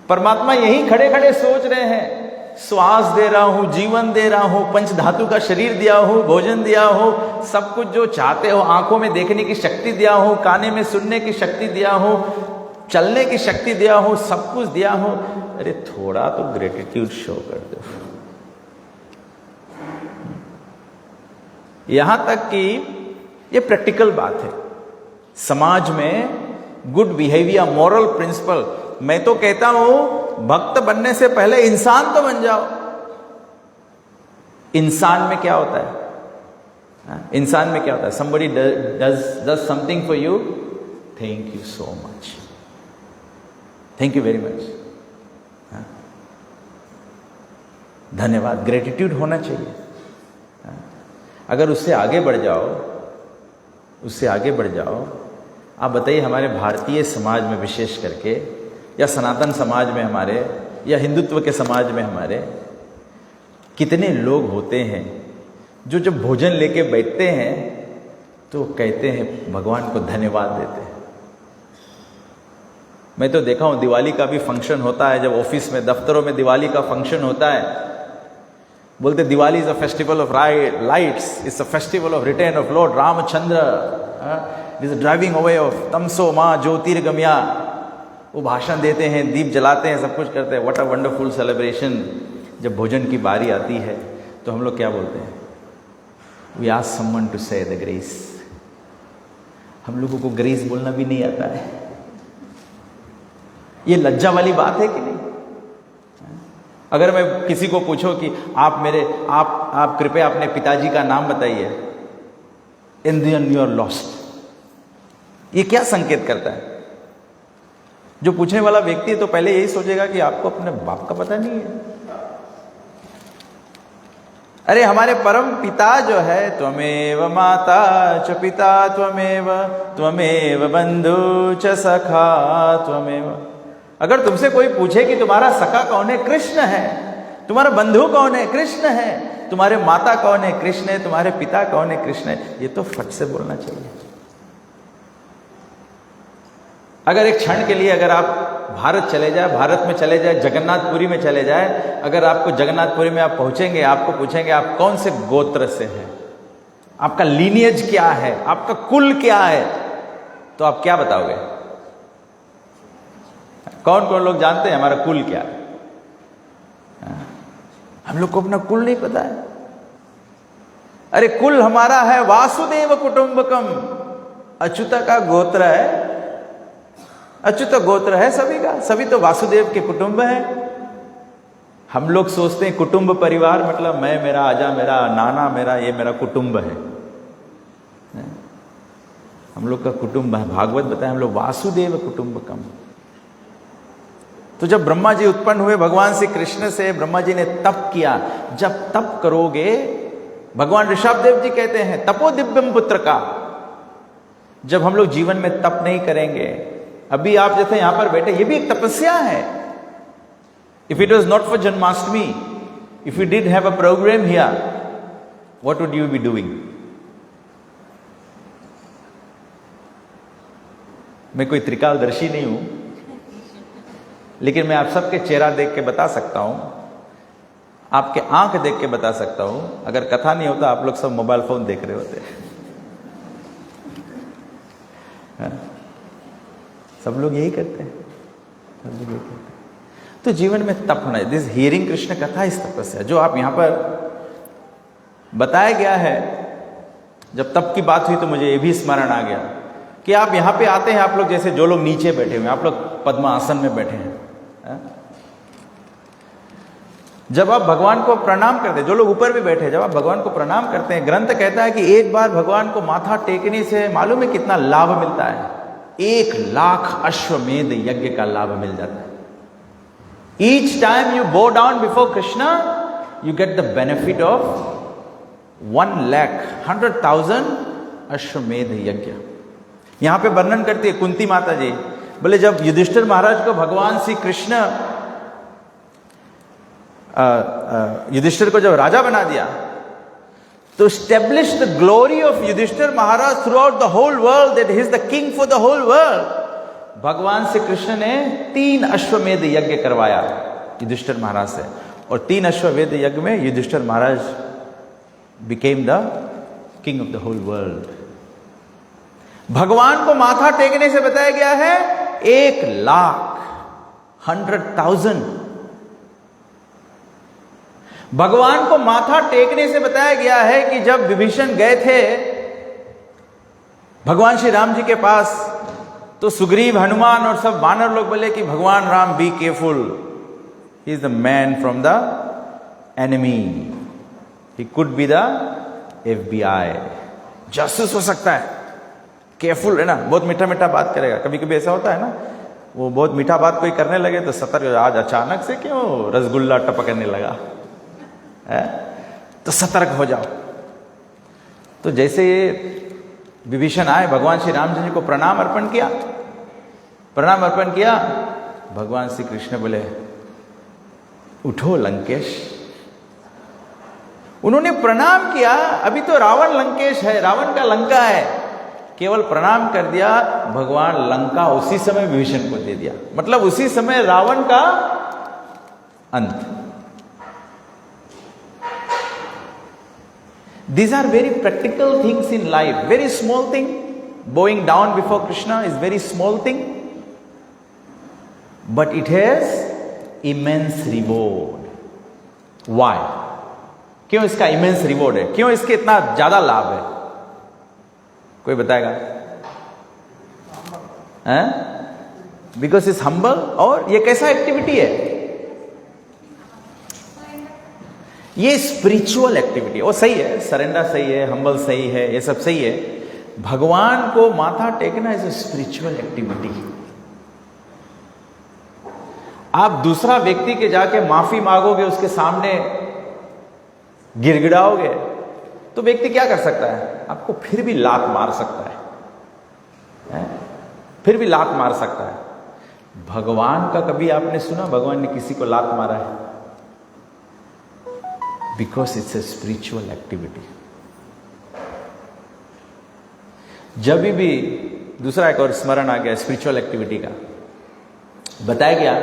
B: परमात्मा यही खड़े खड़े सोच रहे हैं, श्वास दे रहा हूं, जीवन दे रहा हूं, पंच धातु का शरीर दिया हूं, भोजन दिया हूं, सब कुछ जो चाहते हो, आंखों में देखने की शक्ति दिया हूं, काने में सुनने की शक्ति दिया हूं, चलने की शक्ति दिया हूं, सब कुछ दिया हूं। अरे थोड़ा तो ग्रेटिट्यूड शो कर दो। यहां तक कि ये प्रैक्टिकल बात है। समाज में गुड बिहेवियर, मॉरल प्रिंसिपल, मैं तो कहता हूं भक्त बनने से पहले इंसान तो बन जाओ। इंसान में क्या होता है? इंसान में क्या होता है? somebody does something for you, thank you so much, thank you very much, धन्यवाद, ग्रेटिट्यूड होना चाहिए। अगर उससे आगे बढ़ जाओ, उससे आगे बढ़ जाओ, आप बताइए हमारे भारतीय समाज में विशेष करके, या सनातन समाज में हमारे, या हिंदुत्व के समाज में हमारे, कितने लोग होते हैं जो जब भोजन लेके बैठते हैं तो कहते हैं भगवान को धन्यवाद देते हैं। मैं तो देखा हूं दिवाली का भी फंक्शन होता है, जब ऑफिस में दफ्तरों में दिवाली का फंक्शन होता है, बोलते Diwali is a festival of lights, it's a festival of return of Lord Ramchandra, is driving away of तमसो माँ ज्योतिर्गम्या। वो भाषण देते हैं, दीप जलाते हैं, सब कुछ करते हैं। What a wonderful celebration. जब भोजन की बारी आती है तो हम लोग क्या बोलते हैं? वी आस्क समवन टू से द ग्रेस। हम लोगों को ग्रेस बोलना भी नहीं आता है। ये लज्जा वाली बात है कि नहीं? अगर मैं किसी को पूछूं कि आप कृपया अपने पिताजी का नाम बताइए, इंडियन यू आर लॉस्ट, ये क्या संकेत करता है? जो पूछने वाला व्यक्ति है तो पहले यही सोचेगा कि आपको अपने बाप का पता नहीं है। अरे हमारे परम पिता जो है, त्वमेव माता च पिता त्वमेव बंधु च सखा त्वमेव। अगर तुमसे कोई पूछे कि तुम्हारा सखा कौन है? कृष्ण है। तुम्हारा बंधु कौन है? कृष्ण है। तुम्हारे माता कौन है? कृष्ण है। तुम्हारे पिता कौन है? कृष्ण है। ये तो फट से बोलना चाहिए। अगर एक क्षण के लिए अगर आप भारत में चले जाए, जगन्नाथपुरी में चले जाए, अगर आपको जगन्नाथपुरी में आप पहुंचेंगे, आपको पूछेंगे आप कौन से गोत्र से हैं, आपका लीनियज क्या है, आपका कुल क्या है, तो आप क्या बताओगे? कौन कौन लोग जानते हैं हमारा कुल क्या है? हम लोग को अपना कुल नहीं पता है। अरे कुल हमारा है वासुदेव कुटुंबकम। अच्युत का गोत्र है, अच्युत गोत्र है सभी का, सभी तो वासुदेव के कुटुंब है। हम लोग सोचते हैं कुटुंब परिवार मतलब मैं, मेरा आजा, मेरा नाना, मेरा ये मेरा कुटुंब है। हम लोग का कुटुंब है, भागवत बताए हम लोग वासुदेव कुटुंबकम। तो जब ब्रह्मा जी उत्पन्न हुए भगवान श्री कृष्ण से, ब्रह्मा जी ने तप किया। जब तप करोगे, भगवान ऋषभदेव जी कहते हैं तपो दिव्यम पुत्र का। जब हम लोग जीवन में तप नहीं करेंगे, अभी आप जैसे यहां पर बैठे, ये भी एक तपस्या है। If it was not for Janmashtami, if you did have a programme here, what would you be doing? मैं कोई त्रिकालदर्शी नहीं हूं, लेकिन मैं आप सबके चेहरा देख के बता सकता हूं, आपके आंख देख के बता सकता हूं। अगर कथा नहीं होता आप लोग सब मोबाइल फोन देख रहे होते। सब लोग यही करते हैं, सब लोग यही करते हैं। तो जीवन में तप होना है। दिस हियरिंग कृष्ण कथा इस तपस्या जो आप यहां पर बताया गया है। जब तप की बात हुई तो मुझे ये भी स्मरण आ गया कि आप यहां पे आते हैं, आप लोग जैसे जो लोग नीचे बैठे हुए हैं, आप लोग पद्मासन में बैठे हैं। जब आप भगवान को प्रणाम करते हैं, जो लोग ऊपर भी बैठे हैं, जब आप भगवान को प्रणाम करते हैं, ग्रंथ कहता है कि एक बार भगवान को माथा टेकने से मालूम है कितना लाभ मिलता है? 1,00,000 अश्वमेध यज्ञ का लाभ मिल जाता है। ईच टाइम यू बो down before Krishna, you get the benefit of 1,100,000 अश्वमेध यज्ञ। यहां पे वर्णन करती है कुंती माता जी, बोले जब युधिष्ठिर महाराज को भगवान श्री कृष्ण युधिष्ठिर को जब राजा बना दिया, तो establish the glory of Yudhishthira Maharaj throughout the whole world, that he is the king for the whole world. भगवान श्री कृष्ण ने 3 अश्वमेध यज्ञ करवाया युधिष्ठिर महाराज से, और 3 अश्वमेध यज्ञ में युधिष्ठिर महाराज became the king of the whole world. भगवान को माथा टेकने से बताया गया है 1,00,000 भगवान को माथा टेकने से बताया गया है कि जब विभीषण गए थे भगवान श्री राम जी के पास, तो सुग्रीव, हनुमान और सब वानर लोग बोले कि भगवान Ram be careful, he is the man from the enemy, he could be the FBI, जासूस हो सकता है, केयरफुल है ना, बहुत मीठा मीठा बात करेगा। कभी कभी ऐसा होता है ना, वो बहुत मीठा बात कोई करने लगे तो सतर्क, आज अचानक से क्यों रसगुल्ला टपकने लगा है, तो सतर्क हो जाओ। तो जैसे विभीषण आए, भगवान श्री राम जी को प्रणाम अर्पण किया, भगवान श्री कृष्ण बोले उठो लंकेश। उन्होंने प्रणाम किया। अभी तो रावण लंकेश है, रावण का लंका है, केवल प्रणाम कर दिया, भगवान लंका उसी समय विभीषण को दे दिया, मतलब उसी समय रावण का अंत। These are very practical things in life. Very small thing. Bowing down before Krishna is very small thing. But it has immense reward. Why? क्यों इसका immense reward है? क्यों इसके इतना ज्यादा लाभ है? कोई बताएगा? हैं? Because it's humble। और ये कैसा एक्टिविटी है? ये स्पिरिचुअल एक्टिविटी। वो सही है, सरेंडर सही है, हम्बल सही है, ये सब सही है। भगवान को माथा टेकना इज ए स्पिरिचुअल एक्टिविटी। आप दूसरा व्यक्ति के जाके माफी मांगोगे, उसके सामने गिड़गिड़ाओगे, तो व्यक्ति क्या कर सकता है? आपको फिर भी लात मार सकता है? फिर भी लात मार सकता है। भगवान का कभी आपने सुना भगवान ने किसी को लात मारा है? Because it's a spiritual activity। जब भी दूसरा एक और स्मरण आ गया स्पिरिचुअल एक्टिविटी का, बताया गया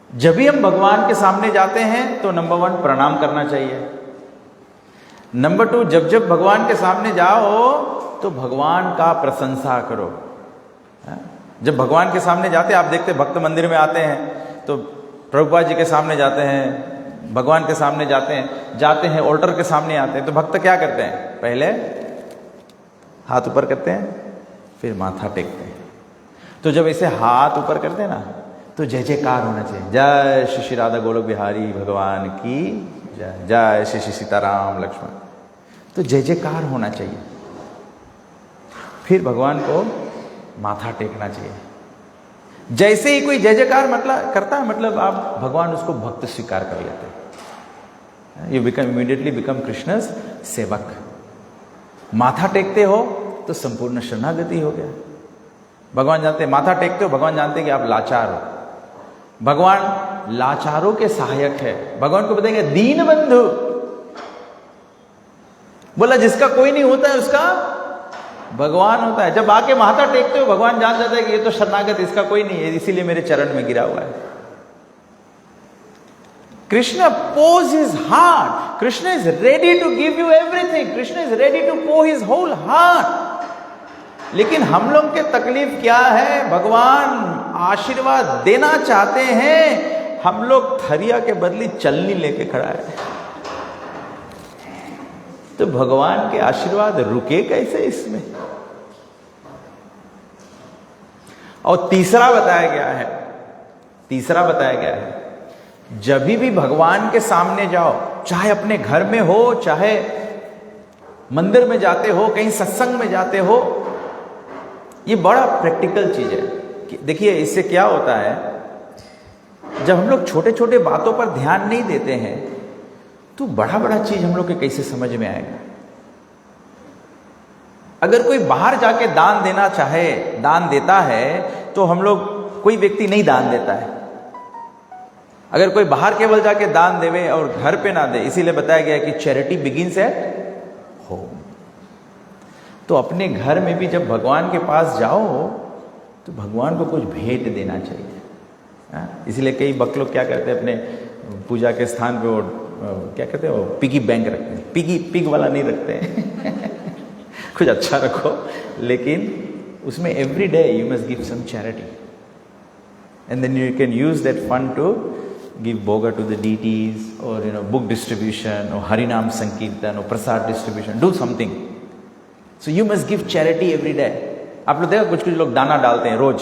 B: जब भी हम भगवान के सामने जाते हैं तो नंबर 1 प्रणाम करना चाहिए। नंबर 2, जब जब भगवान के सामने जाओ तो भगवान का प्रशंसा करो। जब भगवान के सामने जाते, आप देखते भक्त मंदिर में आते हैं तो प्रभुपाद जी के सामने जाते हैं, भगवान के सामने जाते हैं ऑल्टर के सामने आते हैं, तो भक्त क्या करते हैं? पहले हाथ ऊपर करते हैं, फिर माथा टेकते हैं। तो जब ऐसे हाथ ऊपर करते हैं ना, तो जय जयकार होना चाहिए। जय श्री श्री राधा गोलोक बिहारी भगवान की जय, जय श्री श्री सीताराम लक्ष्मण। तो जय जयकार होना चाहिए। फिर भगवान को माथा टेकना चाहिए। जैसे ही कोई जय जयकार मतलब करता है, मतलब आप भगवान उसको भक्त स्वीकार कर लेते हैं। You become immediately become Krishna's सेवक। माथा टेकते हो तो संपूर्ण शरणागति हो गया। भगवान जानते हैं, माथा टेकते हो भगवान जानते हैं कि आप लाचार हो। भगवान लाचारों के सहायक है। भगवान को बताएंगे दीन बंधु। बोला जिसका कोई नहीं होता है उसका भगवान होता है। जब आके माथा टेकते हो भगवान जान जाता है कि ये तो शरणागत, इसका कोई नहीं है, इसीलिए मेरे चरण में गिरा हुआ है। Krishna pours his heart. Krishna is ready to give you everything. Krishna is ready to pour his whole heart. लेकिन हम लोग के तकलीफ क्या है? भगवान आशीर्वाद देना चाहते हैं, हम लोग थरिया के बदले चलनी लेके खड़ा है। तो भगवान के आशीर्वाद रुके कैसे इसमें? और तीसरा बताया गया है जब भी भगवान के सामने जाओ, चाहे अपने घर में हो, चाहे मंदिर में जाते हो, कहीं सत्संग में जाते हो, ये बड़ा प्रैक्टिकल चीज है। देखिए इससे क्या होता है, जब हम लोग छोटे छोटे बातों पर ध्यान नहीं देते हैं तो बड़ा बड़ा चीज हम लोग के कैसे समझ में आएगा। अगर कोई बाहर जाके दान देना चाहे, दान देता है, तो हम लोग, कोई व्यक्ति नहीं दान देता है। अगर कोई बाहर केवल जाके दान देवे और घर पे ना दे, इसीलिए बताया गया कि चैरिटी बिगिंस एट होम। तो अपने घर में भी जब भगवान के पास जाओ तो भगवान को कुछ भेंट देना चाहिए। इसलिए कई भक्त लोग क्या करते हैं, अपने पूजा के स्थान पे वो क्या कहते हैं, वो पिगी बैंक रखते हैं। पिग वाला नहीं रखते हैं कुछ अच्छा रखो, लेकिन उसमें every day you must give some charity and then you can use that fund to give bhoga to the deities, और बुक डिस्ट्रीब्यूशन, और हरिनाम संकीर्तन, और प्रसाद distribution, do something. So you must give charity every day. आप लोग देखा कुछ लोग दाना डालते हैं रोज,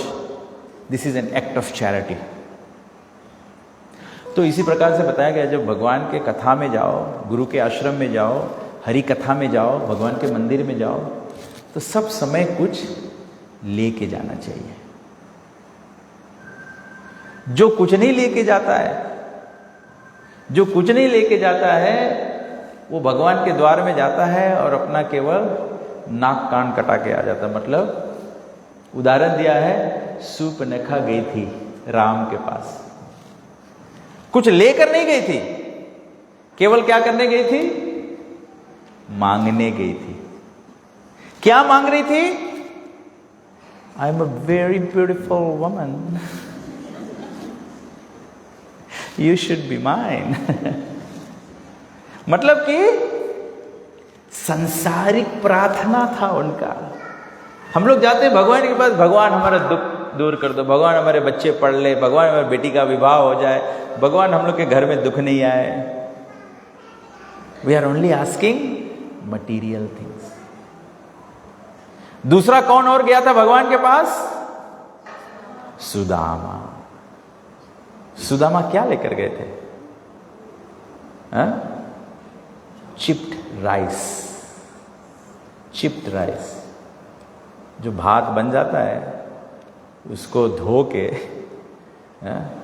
B: this is an act of charity. तो इसी प्रकार से बताया गया, जब भगवान के कथा में जाओ, गुरु के आश्रम में जाओ, हरि कथा में जाओ, भगवान के मंदिर में जाओ, तो सब समय कुछ लेके जाना चाहिए। जो कुछ नहीं लेके जाता है वो भगवान के द्वार में जाता है और अपना केवल नाक कान कटा के आ जाता है। मतलब उदाहरण दिया है, सूर्पनखा गई थी राम के पास, कुछ लेकर नहीं गई थी, केवल क्या करने गई थी? मांगने गई थी। क्या मांग रही थी? I am a very beautiful woman, you should be mine. मतलब कि सांसारिक प्रार्थना था उनका। हम लोग जाते हैं भगवान के पास, भगवान हमारा दुख दूर कर दो, भगवान हमारे बच्चे पढ़ ले, भगवान हमारी बेटी का विवाह हो जाए, भगवान हम लोग के घर में दुख नहीं आए। We are only asking material things. दूसरा कौन और गया था भगवान के पास? सुदामा। सुदामा क्या लेकर गए थे? Chipped rice. चिप्ड राइस, जो भात बन जाता है उसको धो के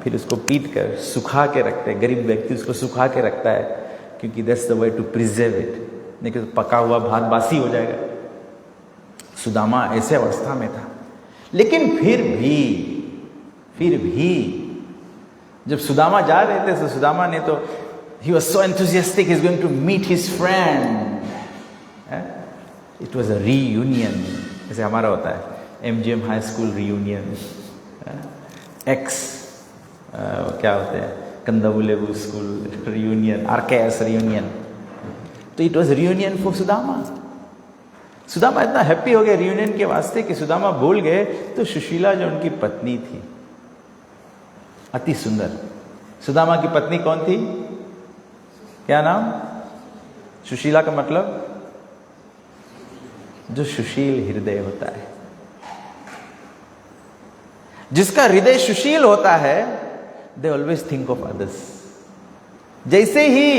B: फिर उसको पीट कर सुखा के रखते हैं। गरीब व्यक्ति उसको सुखा के रखता है, क्योंकि that's the way to preserve it, नहीं तो पका हुआ भात बासी हो जाएगा। सुदामा ऐसे अवस्था में था, लेकिन फिर भी जब सुदामा जा रहे थे, तो सुदामा ने तो he was so enthusiastic, he's going to meet his friend. It was a reunion, जैसे हमारा होता है MGM हाई स्कूल रियूनियन, क्या होते हैं कंदाबुलेबू स्कूल रियूनियन, RKS रियूनियन। तो it was reunion for Sudama. Sudama इतना हैप्पी हो गया रियूनियन के वास्ते कि सुदामा भूल गए तो सुशीला जो उनकी पत्नी थी, अति सुंदर। सुदामा की पत्नी कौन थी? क्या नाम? सुशीला का मतलब जो सुशील हृदय होता है। जिसका हृदय सुशील होता है, they always think of others. जैसे ही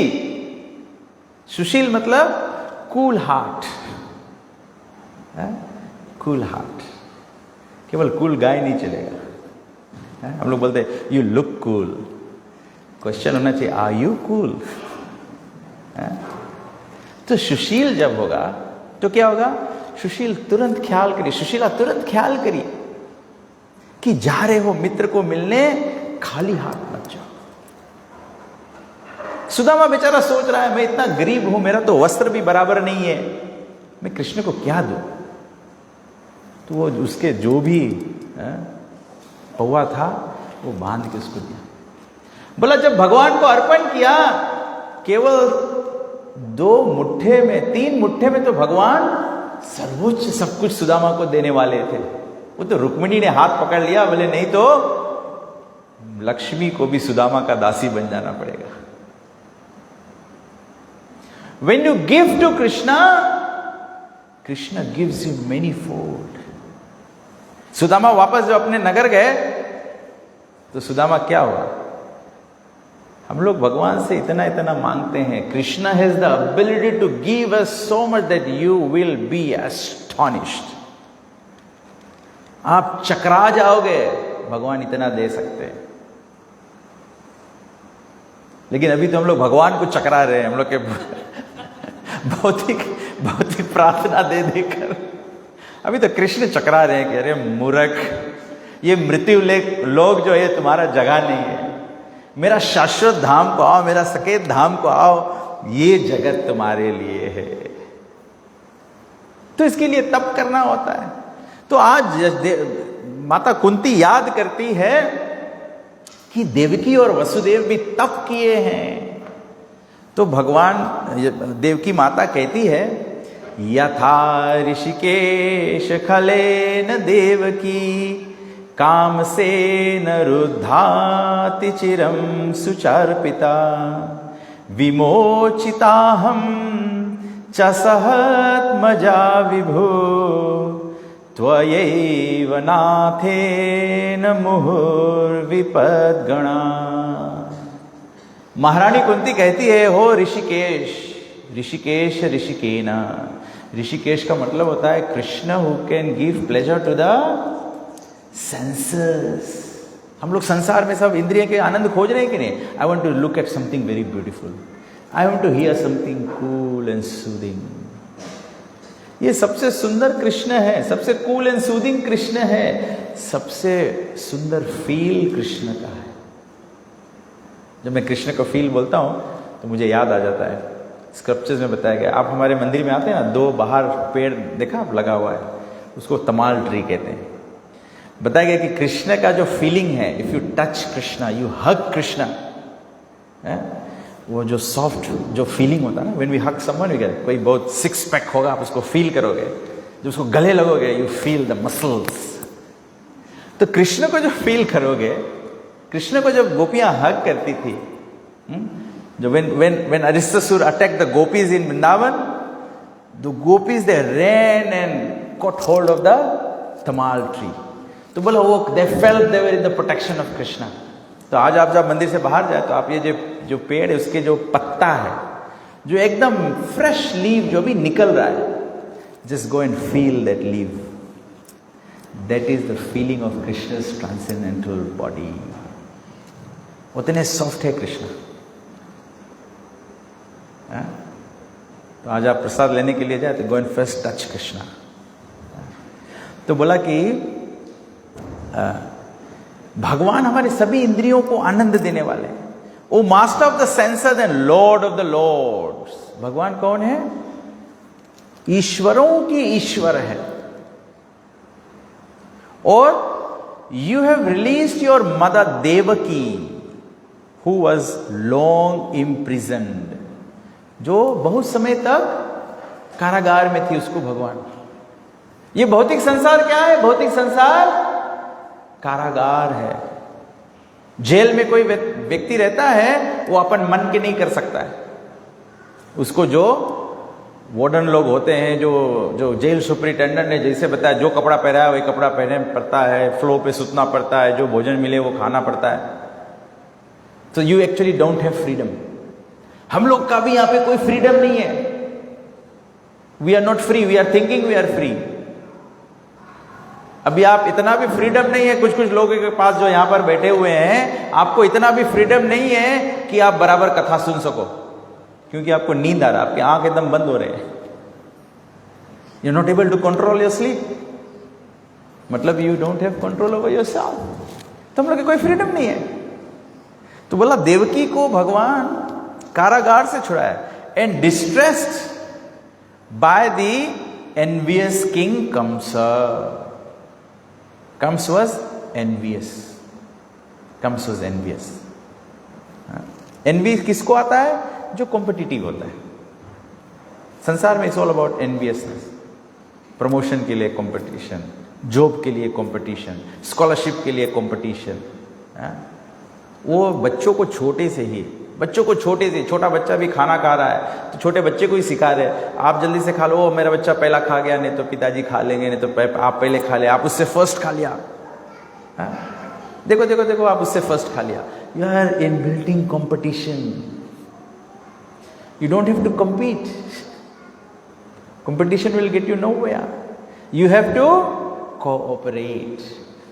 B: सुशील मतलब कूल हार्ट, कूल हार्ट। केवल कूल गाय नहीं चलेगा। हम लोग बोलते हैं यू लुक कूल, क्वेश्चन होना चाहिए आर यू कूल? तो सुशील जब होगा तो क्या होगा? सुशील तुरंत ख्याल करिए, सुशीला तुरंत ख्याल करिए कि जा रहे हो मित्र को मिलने, खाली हाथ मत जाओ। सुदामा बेचारा सोच रहा है मैं इतना गरीब हूं, मेरा तो वस्त्र भी बराबर नहीं है, मैं कृष्ण को क्या दूं? तो वो उसके जो भी पौवा था वो बांध के उसको दिया। बोला जब भगवान को अर्पण किया, केवल 2 मुट्ठे में 3 मुट्ठे में तो भगवान सर्वोच्च सब कुछ सुदामा को देने वाले थे। वो तो रुक्मिणी ने हाथ पकड़ लिया, बोले नहीं तो लक्ष्मी को भी सुदामा का दासी बन जाना पड़ेगा। When you give to Krishna, Krishna gives you many fold. Sudama वापस जब अपने नगर गए तो सुदामा क्या हुआ? हम लोग भगवान से इतना इतना मांगते हैं। Krishna has the ability to give us so much that you will be astonished. आप चकरा जाओगे, भगवान इतना दे सकते हैं। लेकिन अभी तो हम लोग भगवान को चकरा रहे हैं, हम लोग के भौतिक प्रार्थना दे देकर। अभी तो कृष्ण चकरा रहे हैं कि अरे मूर्ख, ये मृत्यु लोग जो है तुम्हारा जगह नहीं है, मेरा शाश्वत धाम को आओ, मेरा सकेत धाम को आओ, ये जगत तुम्हारे लिए है। तो इसके लिए तप करना होता है। तो आज माता कुंती याद करती है कि देवकी और वसुदेव भी तप किए हैं। तो भगवान देवकी माता कहती है यथा ऋषिकेश खलेन देवकी काम से न रुद्धाति चिरम सुचार्पिता विमोचिताहम च सहत्मजा विभो त्वयैव नाथेन मुहुर्विपद्गणा। महारानी कुंती कहती है हो ऋषिकेश, ऋषिकेश ऋषिकेना। ऋषिकेश का मतलब होता है Krishna who can give pleasure to the senses. हम लोग संसार में सब इंद्रिय के आनंद खोज रहे हैं कि नहीं? I want to look at something very beautiful, I want to hear something cool and soothing. ये सबसे सुंदर कृष्ण है, सबसे कूल एंड सूदिंग कृष्ण है, सबसे सुंदर फील कृष्ण का है। जब मैं कृष्ण को फील बोलता हूं तो मुझे याद आ जाता है स्क्रिप्चर्स में बताया गया। आप हमारे मंदिर में आते हैं ना, 2 बाहर पेड़ देखा आप लगा हुआ है, उसको तमाल ट्री कहते हैं। बताया गया कि कृष्ण का जो फीलिंग है, if you touch Krishna, you hug Krishna, वो जो सॉफ्ट जो फीलिंग होता है ना, व्हेन वी हग समवन, कोई बहुत 6 पैक होगा, आप उसको फील करोगे, जब उसको गले लगोगे, यू फील द मसल्स। तो कृष्ण को जो फील करोगे, कृष्ण को जब गोपियां हग करती थी, जो when Aristasur attacked the gopis in Vrindavan, the gopis they ran and caught hold of the tamal tree. तो बोला वो they felt they were in the protection of Krishna. तो आज आप जब मंदिर से बाहर जाए तो आप ये जो पेड़ है उसके जो पत्ता है, जो एकदम फ्रेश लीव जो भी निकल रहा है, just go and feel that leaf. That is the feeling of Krishna's transcendental body. उतने सॉफ्ट है कृष्ण। तो आज आप प्रसाद लेने के लिए जाए तो go and first touch Krishna. तो बोला कि भगवान हमारे सभी इंद्रियों को आनंद देने वाले हैं। O master of the senses and lord of the lords. भगवान कौन है? ईश्वरों की ईश्वर है। और you have released your mother Devaki who was long imprisoned, जो बहुत समय तक कारागार में थी, उसको भगवान। ये भौतिक संसार क्या है? भौतिक संसार कारागार है। जेल में कोई व्यक्ति रहता है, वो अपन मन के नहीं कर सकता है। उसको जो वार्डन लोग होते हैं, जो जेल सुपरिटेंडेंट ने जैसे बताया, जो कपड़ा पहना है वही कपड़ा पहने पड़ता है, फ्लो पे सुतना पड़ता है, जो भोजन मिले वो खाना पड़ता है। तो you actually don't have freedom. हम लोग का भी यहां पे कोई फ्रीडम नहीं है। We are not free, we are thinking we are free. अभी आप इतना भी फ्रीडम नहीं है, कुछ कुछ लोगों के पास जो यहां पर बैठे हुए हैं, आपको इतना भी फ्रीडम नहीं है कि आप बराबर कथा सुन सको, क्योंकि आपको नींद आ रहा है, आपकी आंख एकदम बंद हो रहे हैं। You are not able to control your sleep, मतलब you don't have control over yourself. तो हम लोग की कोई फ्रीडम नहीं है। तो बोला देवकी को भगवान कारागार से छुड़ाया, and distressed by the envious king Kansa. Kansa was envious, Kansa was envious. Envy किसको आता है? जो कॉम्पिटिटिव होता है संसार में। It's all about enviousness. Promotion के लिए कंपटीशन, जॉब के लिए कंपटीशन, स्कॉलरशिप के लिए कंपटीशन। वो बच्चों को छोटे से ही, छोटा बच्चा भी खाना खा रहा है तो छोटे बच्चे को ही सिखा रहे, आप जल्दी से खा लो, मेरा बच्चा पहला खा गया, नहीं तो पिताजी खा लेंगे, नहीं तो आप पहले खा ले, आप उससे फर्स्ट खा लिया। देखो देखो देखो, आप उससे फर्स्ट खा लिया। You are in building competition. You don't have to compete. Competition will get you nowhere. You have to cooperate.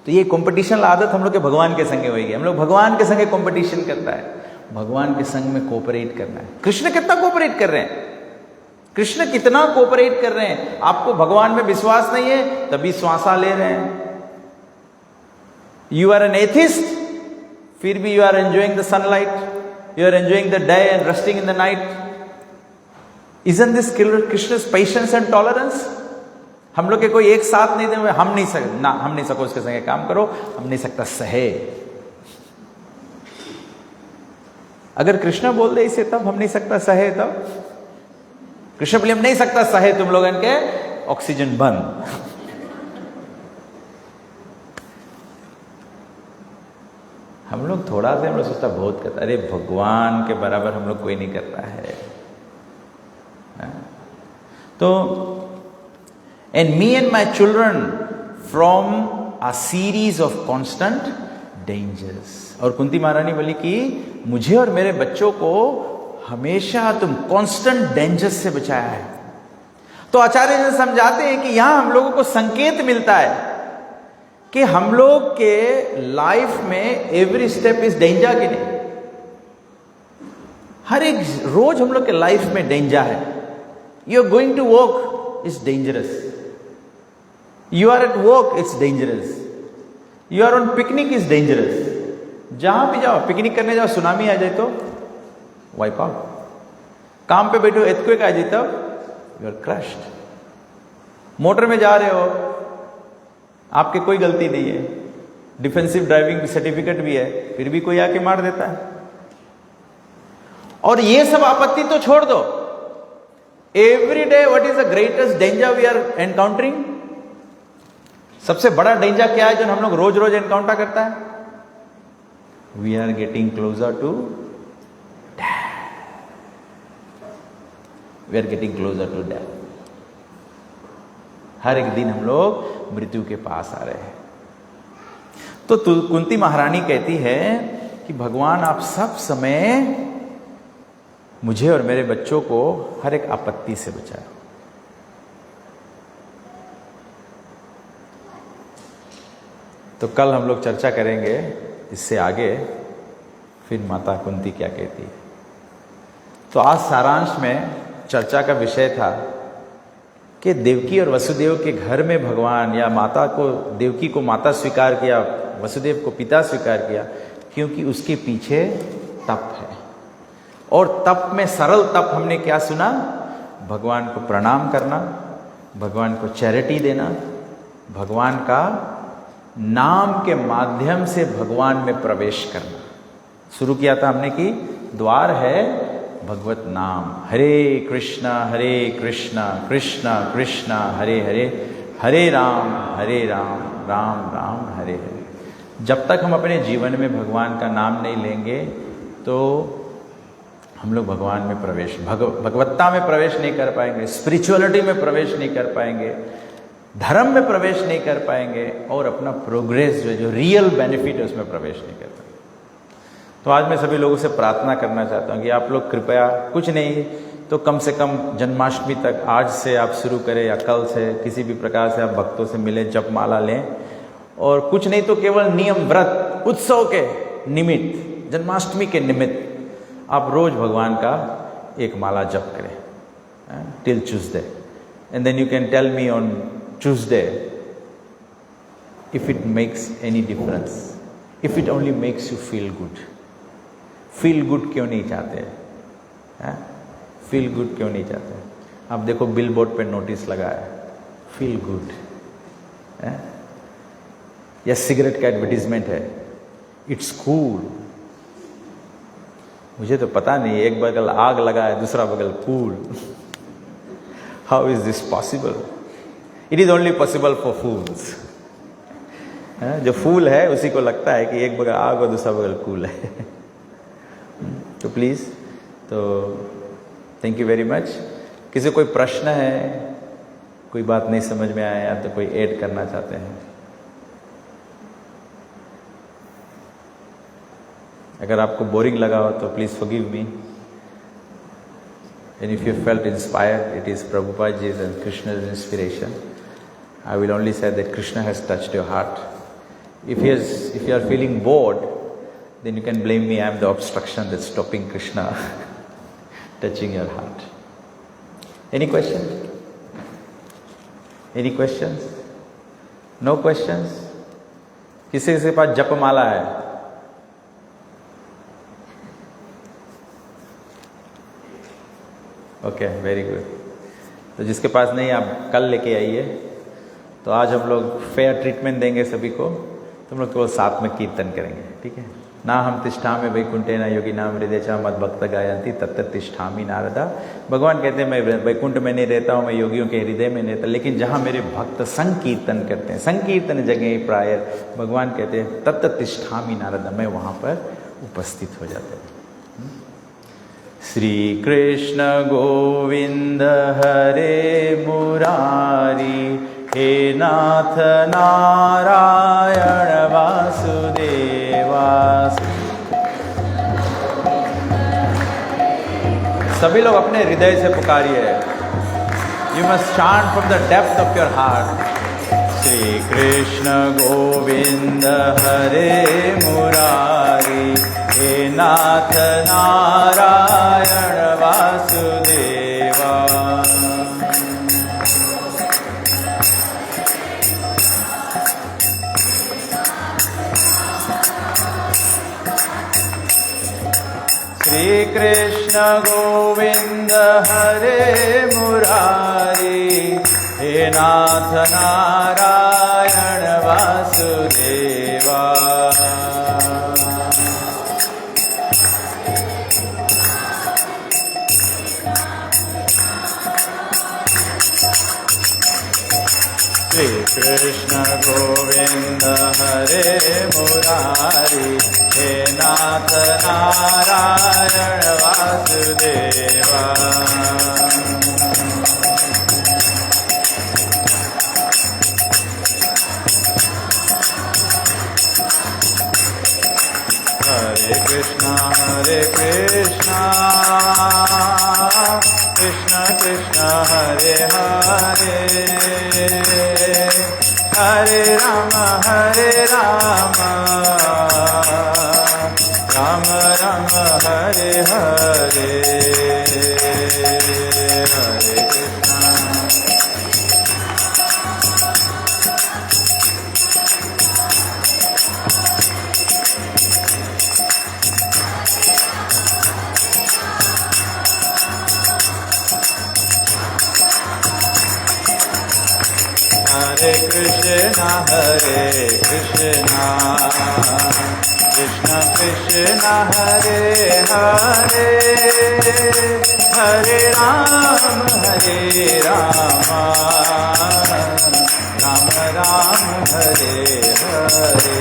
B: तो ये कंपटीशन आदत हम लोग के भगवान के संगे होगी। हम लोग भगवान के संगे कंपटीशन करता है, भगवान के संग में कोऑपरेट करना है। कृष्ण कितना कोऑपरेट कर रहे हैं? कृष्ण कितना कोऑपरेट कर रहे हैं? आपको भगवान में विश्वास नहीं है तभी श्वासा ले रहे हैं। यू आर एन एथिस्ट, फिर भी you are enjoying the sunlight, you are enjoying the day and resting in the night. Isn't this Krishna's patience and tolerance? हम लोग के कोई एक साथ नहीं दे, हम नहीं सको उसके संगे काम करो, हम नहीं सकता सहे। अगर कृष्ण बोल दे इसे तब हम नहीं सकता सहे, तब कृष्ण बोले हम नहीं सकता सहे, तुम लोग इनके ऑक्सीजन बंद। हम लोग थोड़ा से हम लोग सोचता बहुत करता, अरे भगवान के बराबर हम लोग कोई नहीं करता है। तो and me and my children from a series of constant dangers। और कुंती महारानी बोली कि मुझे और मेरे बच्चों को हमेशा तुम कांस्टेंट डेंजर्स से बचाया है। तो आचार्य जी समझाते हैं कि यहां हम लोगों को संकेत मिलता है कि हम लोग के लाइफ में एवरी स्टेप इज डेंजर कि नहीं। हर एक रोज हम लोग के लाइफ में डेंजर है। You are going to work, it's dangerous. You are at work, it's dangerous. You are on picnic, it's dangerous. जहां भी जाओ, पिकनिक करने जाओ, सुनामी आ जाए तो वाइप आउट। काम पे बैठे हो earthquake आ जाए तब यू आर क्रश्ड। मोटर में जा रहे हो, आपकी कोई गलती नहीं है, डिफेंसिव ड्राइविंग सर्टिफिकेट भी है, फिर भी कोई आके मार देता है। और ये सब आपत्ति तो छोड़ दो, every day what is the greatest danger we are encountering? सबसे बड़ा डेंजर क्या है जो हम लोग रोज रोज एनकाउंटर करता है? We are getting closer to death. We are getting closer to death. हर एक दिन हम लोग मृत्यु के पास आ रहे हैं। तो कुंती महारानी कहती है कि भगवान आप सब समय मुझे और मेरे बच्चों को हर एक आपत्ति से बचाओ। तो कल हम लोग चर्चा करेंगे इससे आगे, फिर माता कुंती क्या कहती है। तो आज सारांश में चर्चा का विषय था कि देवकी और वसुदेव के घर में भगवान या माता को, देवकी को माता स्वीकार किया, वसुदेव को पिता स्वीकार किया, क्योंकि उसके पीछे तप है। और तप में सरल तप हमने क्या सुना? भगवान को प्रणाम करना, भगवान को चैरिटी देना, भगवान का नाम के माध्यम से भगवान में प्रवेश करना। शुरू किया था हमने कि द्वार है भगवत नाम। हरे कृष्णा कृष्णा कृष्णा हरे हरे, हरे राम राम राम हरे हरे। जब तक हम अपने जीवन में भगवान का नाम नहीं लेंगे तो हम लोग भगवान में प्रवेश, भगवत्ता में प्रवेश नहीं कर पाएंगे, स्पिरिचुअलिटी में प्रवेश नहीं कर पाएंगे, धर्म में प्रवेश नहीं कर पाएंगे, और अपना प्रोग्रेस जो रियल बेनिफिट है उसमें प्रवेश नहीं कर पाएंगे। तो आज मैं सभी लोगों से प्रार्थना करना चाहता हूँ कि आप लोग कृपया, कुछ नहीं तो कम से कम जन्माष्टमी तक आज से आप शुरू करें या कल से किसी भी प्रकार से आप भक्तों से मिलें, जप माला लें, और कुछ नहीं तो केवल नियम, व्रत, उत्सव के निमित्त, जन्माष्टमी के निमित्त आप रोज भगवान का एक माला जप करें till Tuesday, and then you can tell me on Tuesday if it makes any difference, if it only makes you feel good. Feel good क्यों नहीं चाहते हैं? फील गुड क्यों नहीं चाहते? आप देखो बिल बोर्ड पे नोटिस लगा है, फील गुड, या सिगरेट का एडवर्टीजमेंट है, इट्स कूल। मुझे तो पता नहीं, एक बगल आग लगा है, दूसरा बगल cool. How is this possible? It is only possible for fools. जो फूल है उसी को लगता है कि एक बगल आग और दूसरा बगल कूल है। तो प्लीज, तो थैंक यू वेरी मच। किसी कोई प्रश्न है, कोई बात नहीं समझ में आया, तो कोई ऐड करना चाहते हैं? अगर आपको बोरिंग लगा हो तो please forgive me, and if you felt inspired, it is Prabhupad ji and Krishna's inspiration. I will only say that Krishna has touched your heart. If you are feeling bored, then you can blame me. I am the obstruction that's stopping Krishna touching your heart. Any questions? Any questions? No questions? किसी के पास जपमाला है? Okay, very good. तो जिसके पास नहीं, आप कल लेके आइए। तो आज हम लोग फेयर ट्रीटमेंट देंगे सभी को, तो हम लोग केवल साथ में कीर्तन करेंगे, ठीक है ना? हम तिष्ठामि वैकुंठेन योगिनाम हृदयेच मद्भक्त गायन्ति तत्र तिष्ठामि नारदा। भगवान कहते हैं मैं वैकुंठ में नहीं रहता हूँ, मैं योगियों के हृदय में नहीं रहता, लेकिन जहाँ मेरे भक्त संकीर्तन करते हैं, संकीर्तन जगह प्राय, भगवान कहते हैं तत्र तिष्ठामि नारदा, मैं वहाँ पर उपस्थित हो जाता हूँ। श्री कृष्ण गोविंद हरे मुरारी, हे नाथ नारायण वासुदेवा। सभी लोग अपने हृदय से पुकारिए। You must chant from the depth of your heart. Shri Krishna Govind Hare Murari, हे नाथ नारायण वासुदेवा। श्री कृष्ण गोविंद हरे मुरारी, हे नाथ नारायण वासुदेवा। श्री कृष्ण गोविंद हरे मुरारी, हे नाथ नारायण वासुदेवा। हरे कृष्णा कृष्ण कृष्ण हरे हरे, हरे राम राम राम हरे हरे, हरे कृष्णा। हरे कृष्णा कृष्ण कृष्ण हरे हरे, हरे राम राम राम हरे हरे,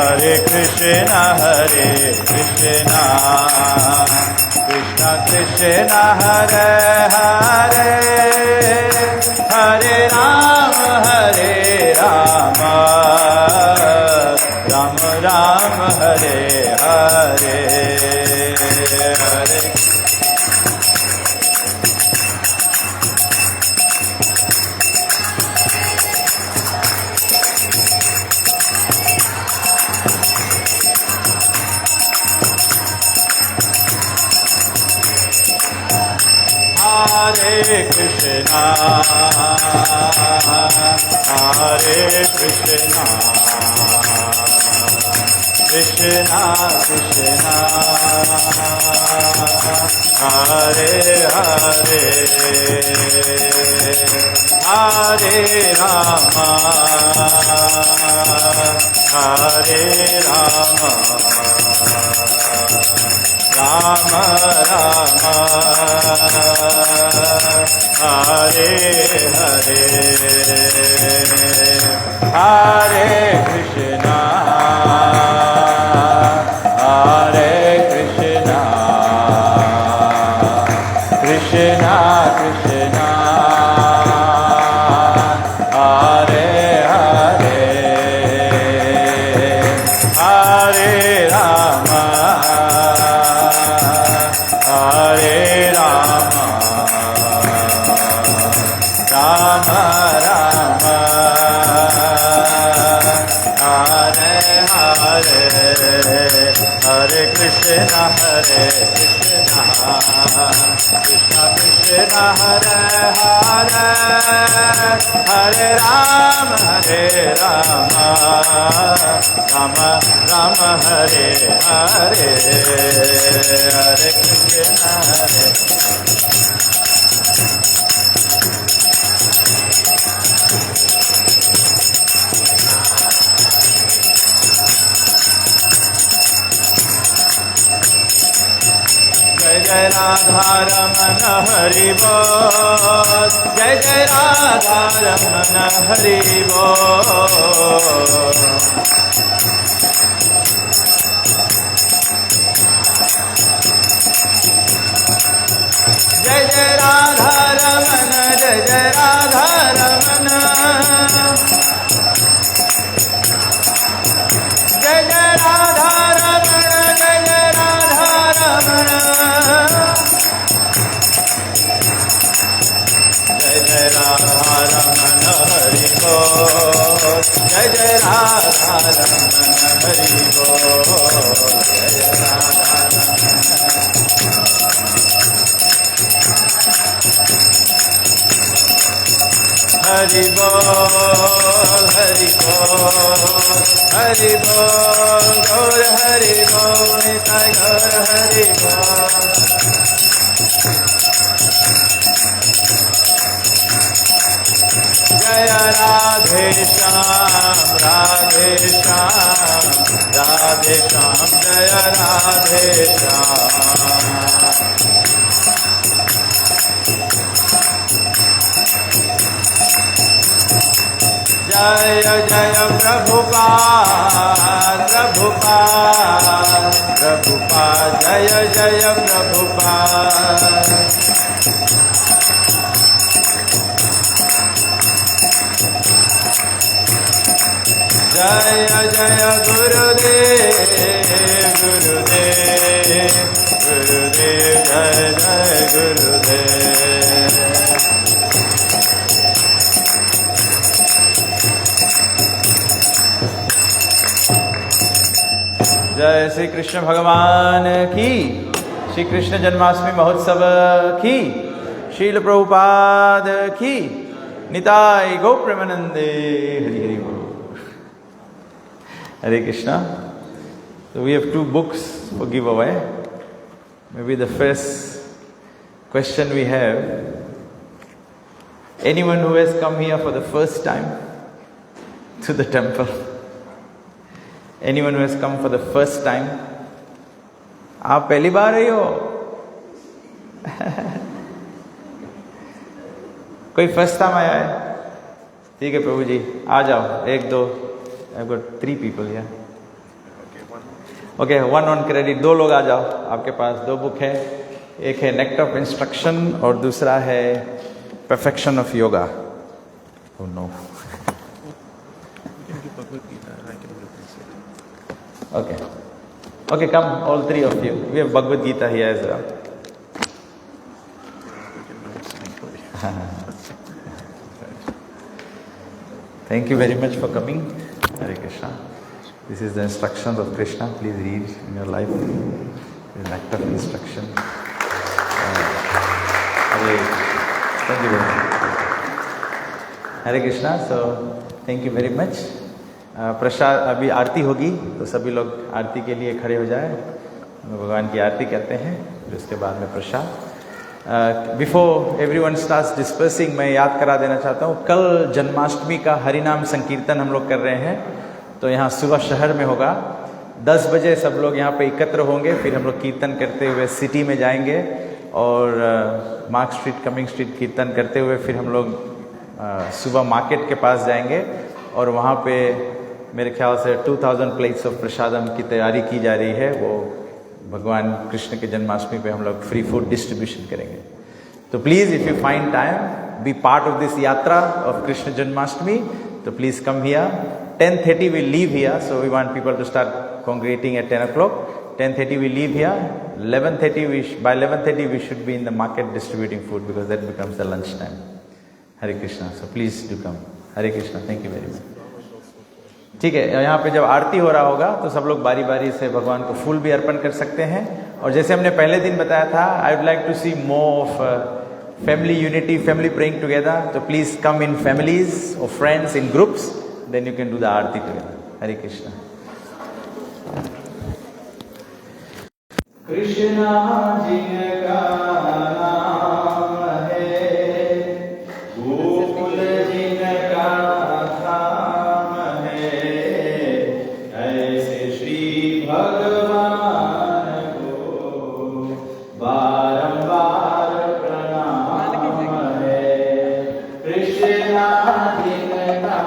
B: हरे हरे कृष्णा कृष्ण कृष्ण हरे हरे, हरे राम राम राम हरे हरे, हरे Hare Krishna, Krishna Krishna, Hare Hare, Hare Rama, Hare Rama, Rama Rama, Hare Hare, Hare Krishna, Hare Krishna, Krishna Krishna, Hare Hare, Hare Rama, Hare Rama, Rama Rama, Hare Hare, Hare Krishna, Krishna Krishna, Hare Hare, Hare Rama, Rama Rama, Hare Hare, Hare Krishna, Hare जय राधा रमन हरि बोल, जय जय राधा रमन हरि बोल, जय जय राधा रमन, जय जय राधा रमन, जय जय राधा रमन, जय जय राधा रमन, जय जय राधा रमन हरि बोल, जय जय राधा रमन हरि बोल, जय जय राधा रमन। हरि बोल हरि बोल हरि बोल, गौर हरि बोल, निताय गौर हरि बोल। जय राधे श्याम राधे श्याम राधे श्याम, जय राधे श्याम। जय जय प्रभुपाद प्रभुपाद प्रभुपाद, जय जय प्रभुपाद। जय जय गुरुदेव गुरुदेव गुरुदेव, जय जय गुरुदेव। जय श्री कृष्ण भगवान की, श्री कृष्ण जन्माष्टमी महोत्सव की, शील प्रभुपाद की, निताय गौ प्रेमानंदे, हरि हरि बोल। Hare Krishna. So we have 2 books for giveaway. Maybe the first question we have, anyone who has come here for the first time to the temple, anyone who has come for the first time, आप पहली बार आई हो? कोई फर्स्ट टाइम आया है? ठीक है प्रभु जी, आ जाओ, 1 2, I've got 3 people here. Okay, 1 on credit, 2 लोग आ जाओ, आपके पास 2 बुक है, एक है नेक्ट ऑफ इंस्ट्रक्शन और दूसरा है perfection of yoga. Oh no. Okay. Okay, come, all 3 of you. We have Bhagavad Gita here as well. Thank you very much for coming. Hare Krishna. This is the instructions of Krishna. Please read in your life. It's an act of instruction. Thank you very much. Hare Krishna. So, thank you very much. प्रसाद अभी आरती होगी, तो सभी लोग आरती के लिए खड़े हो जाए, भगवान की आरती करते हैं, फिर उसके बाद में प्रसाद। बिफोर एवरीवन स्टार्ट्स डिस्पर्सिंग, मैं याद करा देना चाहता हूँ, कल जन्माष्टमी का हरिनाम संकीर्तन हम लोग कर रहे हैं, तो यहाँ सुबह शहर में होगा, 10 बजे सब लोग यहाँ पे एकत्र होंगे, फिर हम लोग कीर्तन करते हुए सिटी में जाएंगे और मार्क स्ट्रीट, कमिंग स्ट्रीट कीर्तन करते हुए फिर हम लोग सुबह मार्केट के पास जाएंगे और वहाँ पे मेरे ख्याल से 2000 प्लेट्स ऑफ प्रसादम की तैयारी की जा रही है। वो भगवान कृष्ण के जन्माष्टमी पे हम लोग फ्री फूड डिस्ट्रीब्यूशन करेंगे। तो please if you find time, be part of this यात्रा ऑफ कृष्ण जन्माष्टमी, तो please come here. 10:30 we leave here, so we want people to start congregating at 10 o'clock. 10:30 we leave here. 11:30 by 11:30 we should be in the market distributing food, because that becomes the lunch time. Hare Krishna. So please do come. Hare Krishna. Thank you very much. ठीक है, यहाँ पे जब आरती हो रहा होगा तो सब लोग बारी बारी से भगवान को फूल भी अर्पण कर सकते हैं। और जैसे हमने पहले दिन बताया था, I would like to see more of family unity, family praying together. तो प्लीज कम इन फैमिलीज और friends, in groups, then you can do the aarti together. Hare Krishna. Krishna जिनका नाम है, गोकुल जिनका धाम है, ऐसे श्री भगवान को बारंबार प्रणाम है। कृष्णा जिनका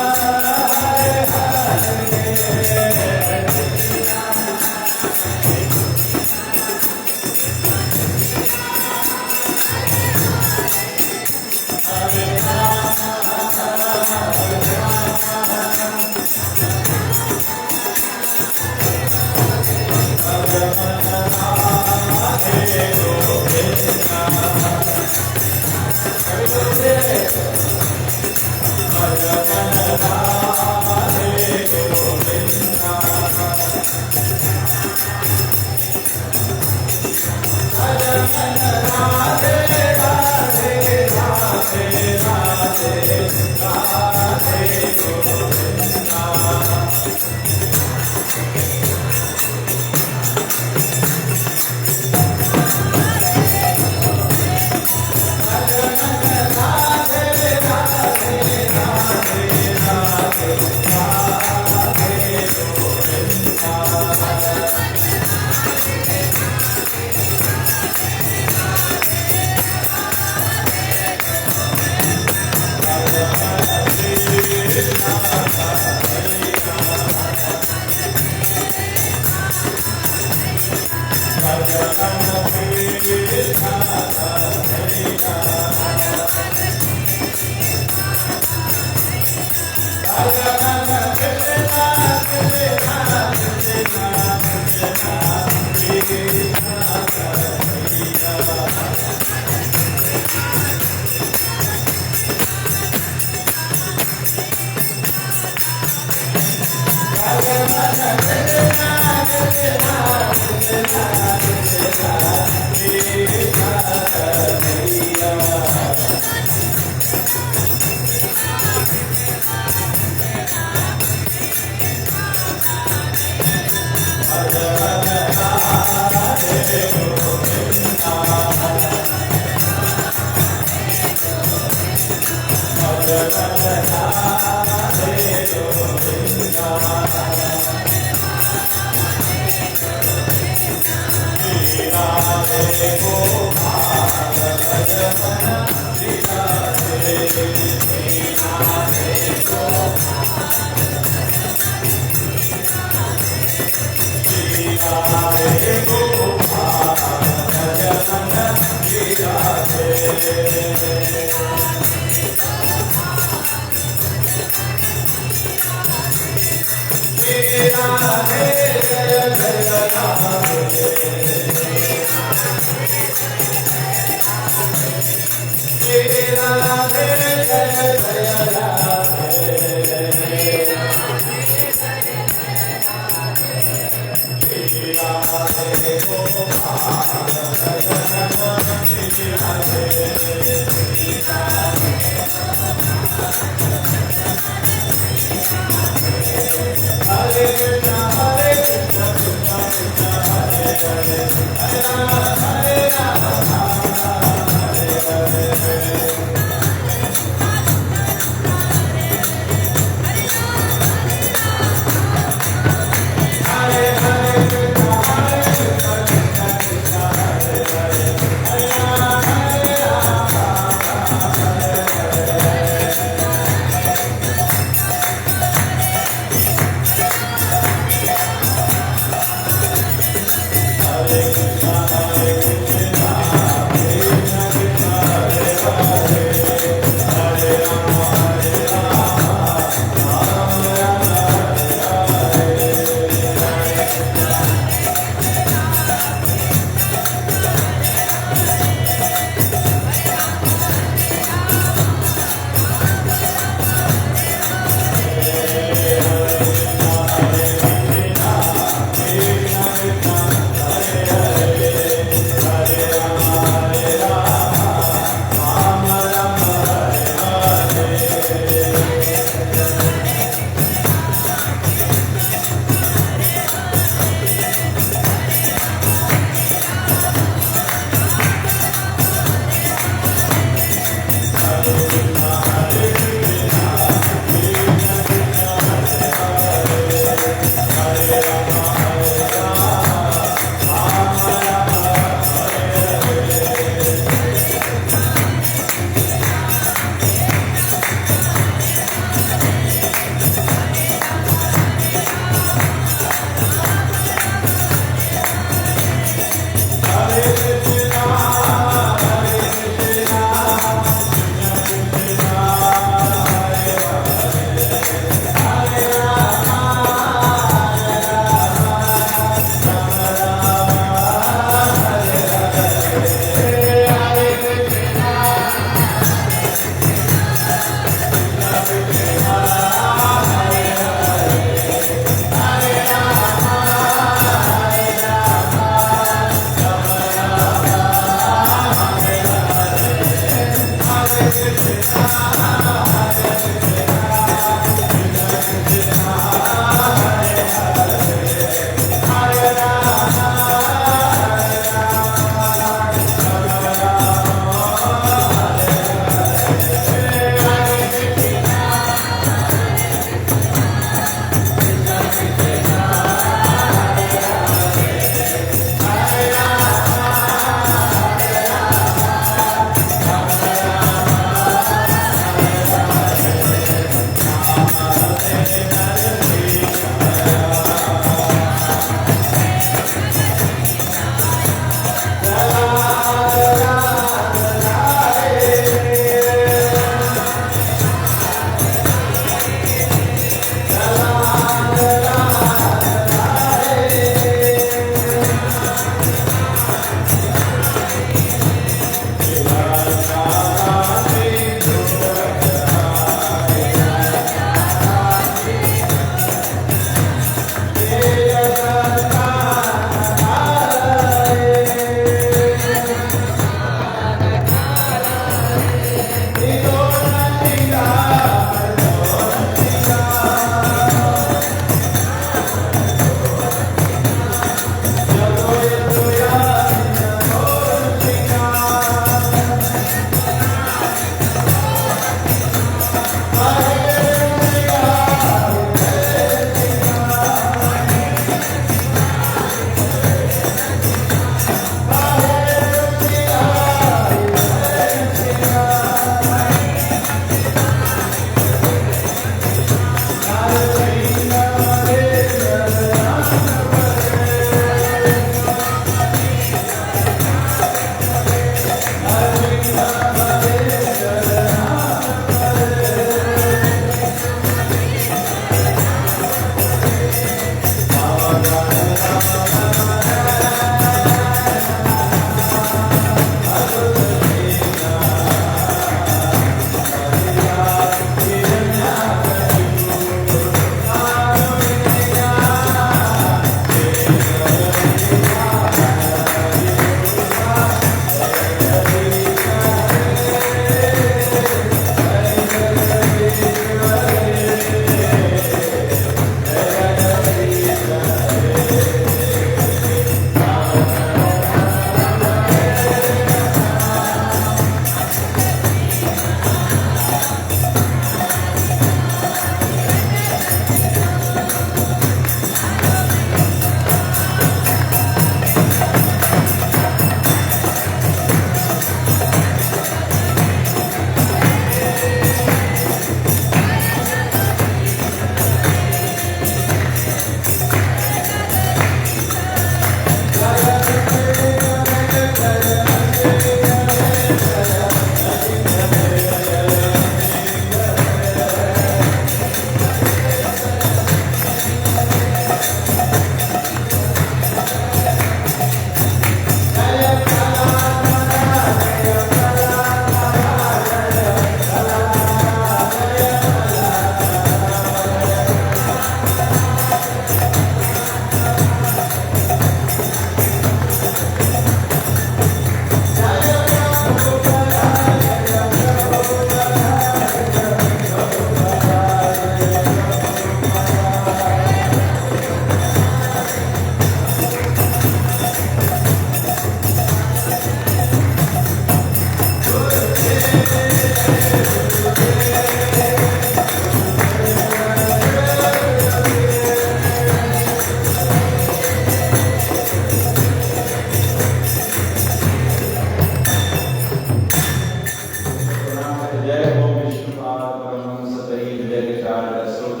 A: प्यार का स्रोत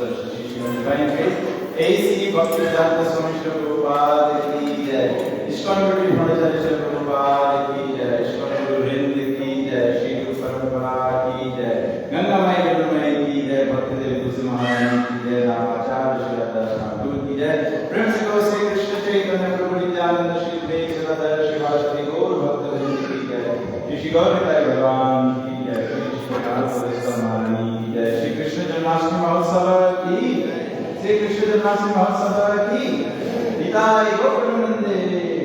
A: डिवाइन फेथ ऐसी भक्ति वेदांत स्वामी श्री प्रभुपाद की जय। ISKCON beauty foundation Shri Prabhupada की जय। इस्कॉन गुरु वृंद की जय। श्री गुरु परंपरा की जय। गंगा माई गुरुमय की जय। भक्ति देव तुलसी महारानी की जय। रामाचार्य श्री ठाकुर की जय। प्रेम से गो श्री कृष्ण चैतन्य प्रभु नित्यानंद श्री प्रेम श्री श्री वासुदेव गौर भक्त वृंद की जय। श्री गौर भगवान की जय। श्री महारानी की जय। श्री कृष्ण जन्माष्टमी महोत्सव की। श्री कृष्ण जन्माष्टमी महोत्सव की। निताय गौर वृंदे।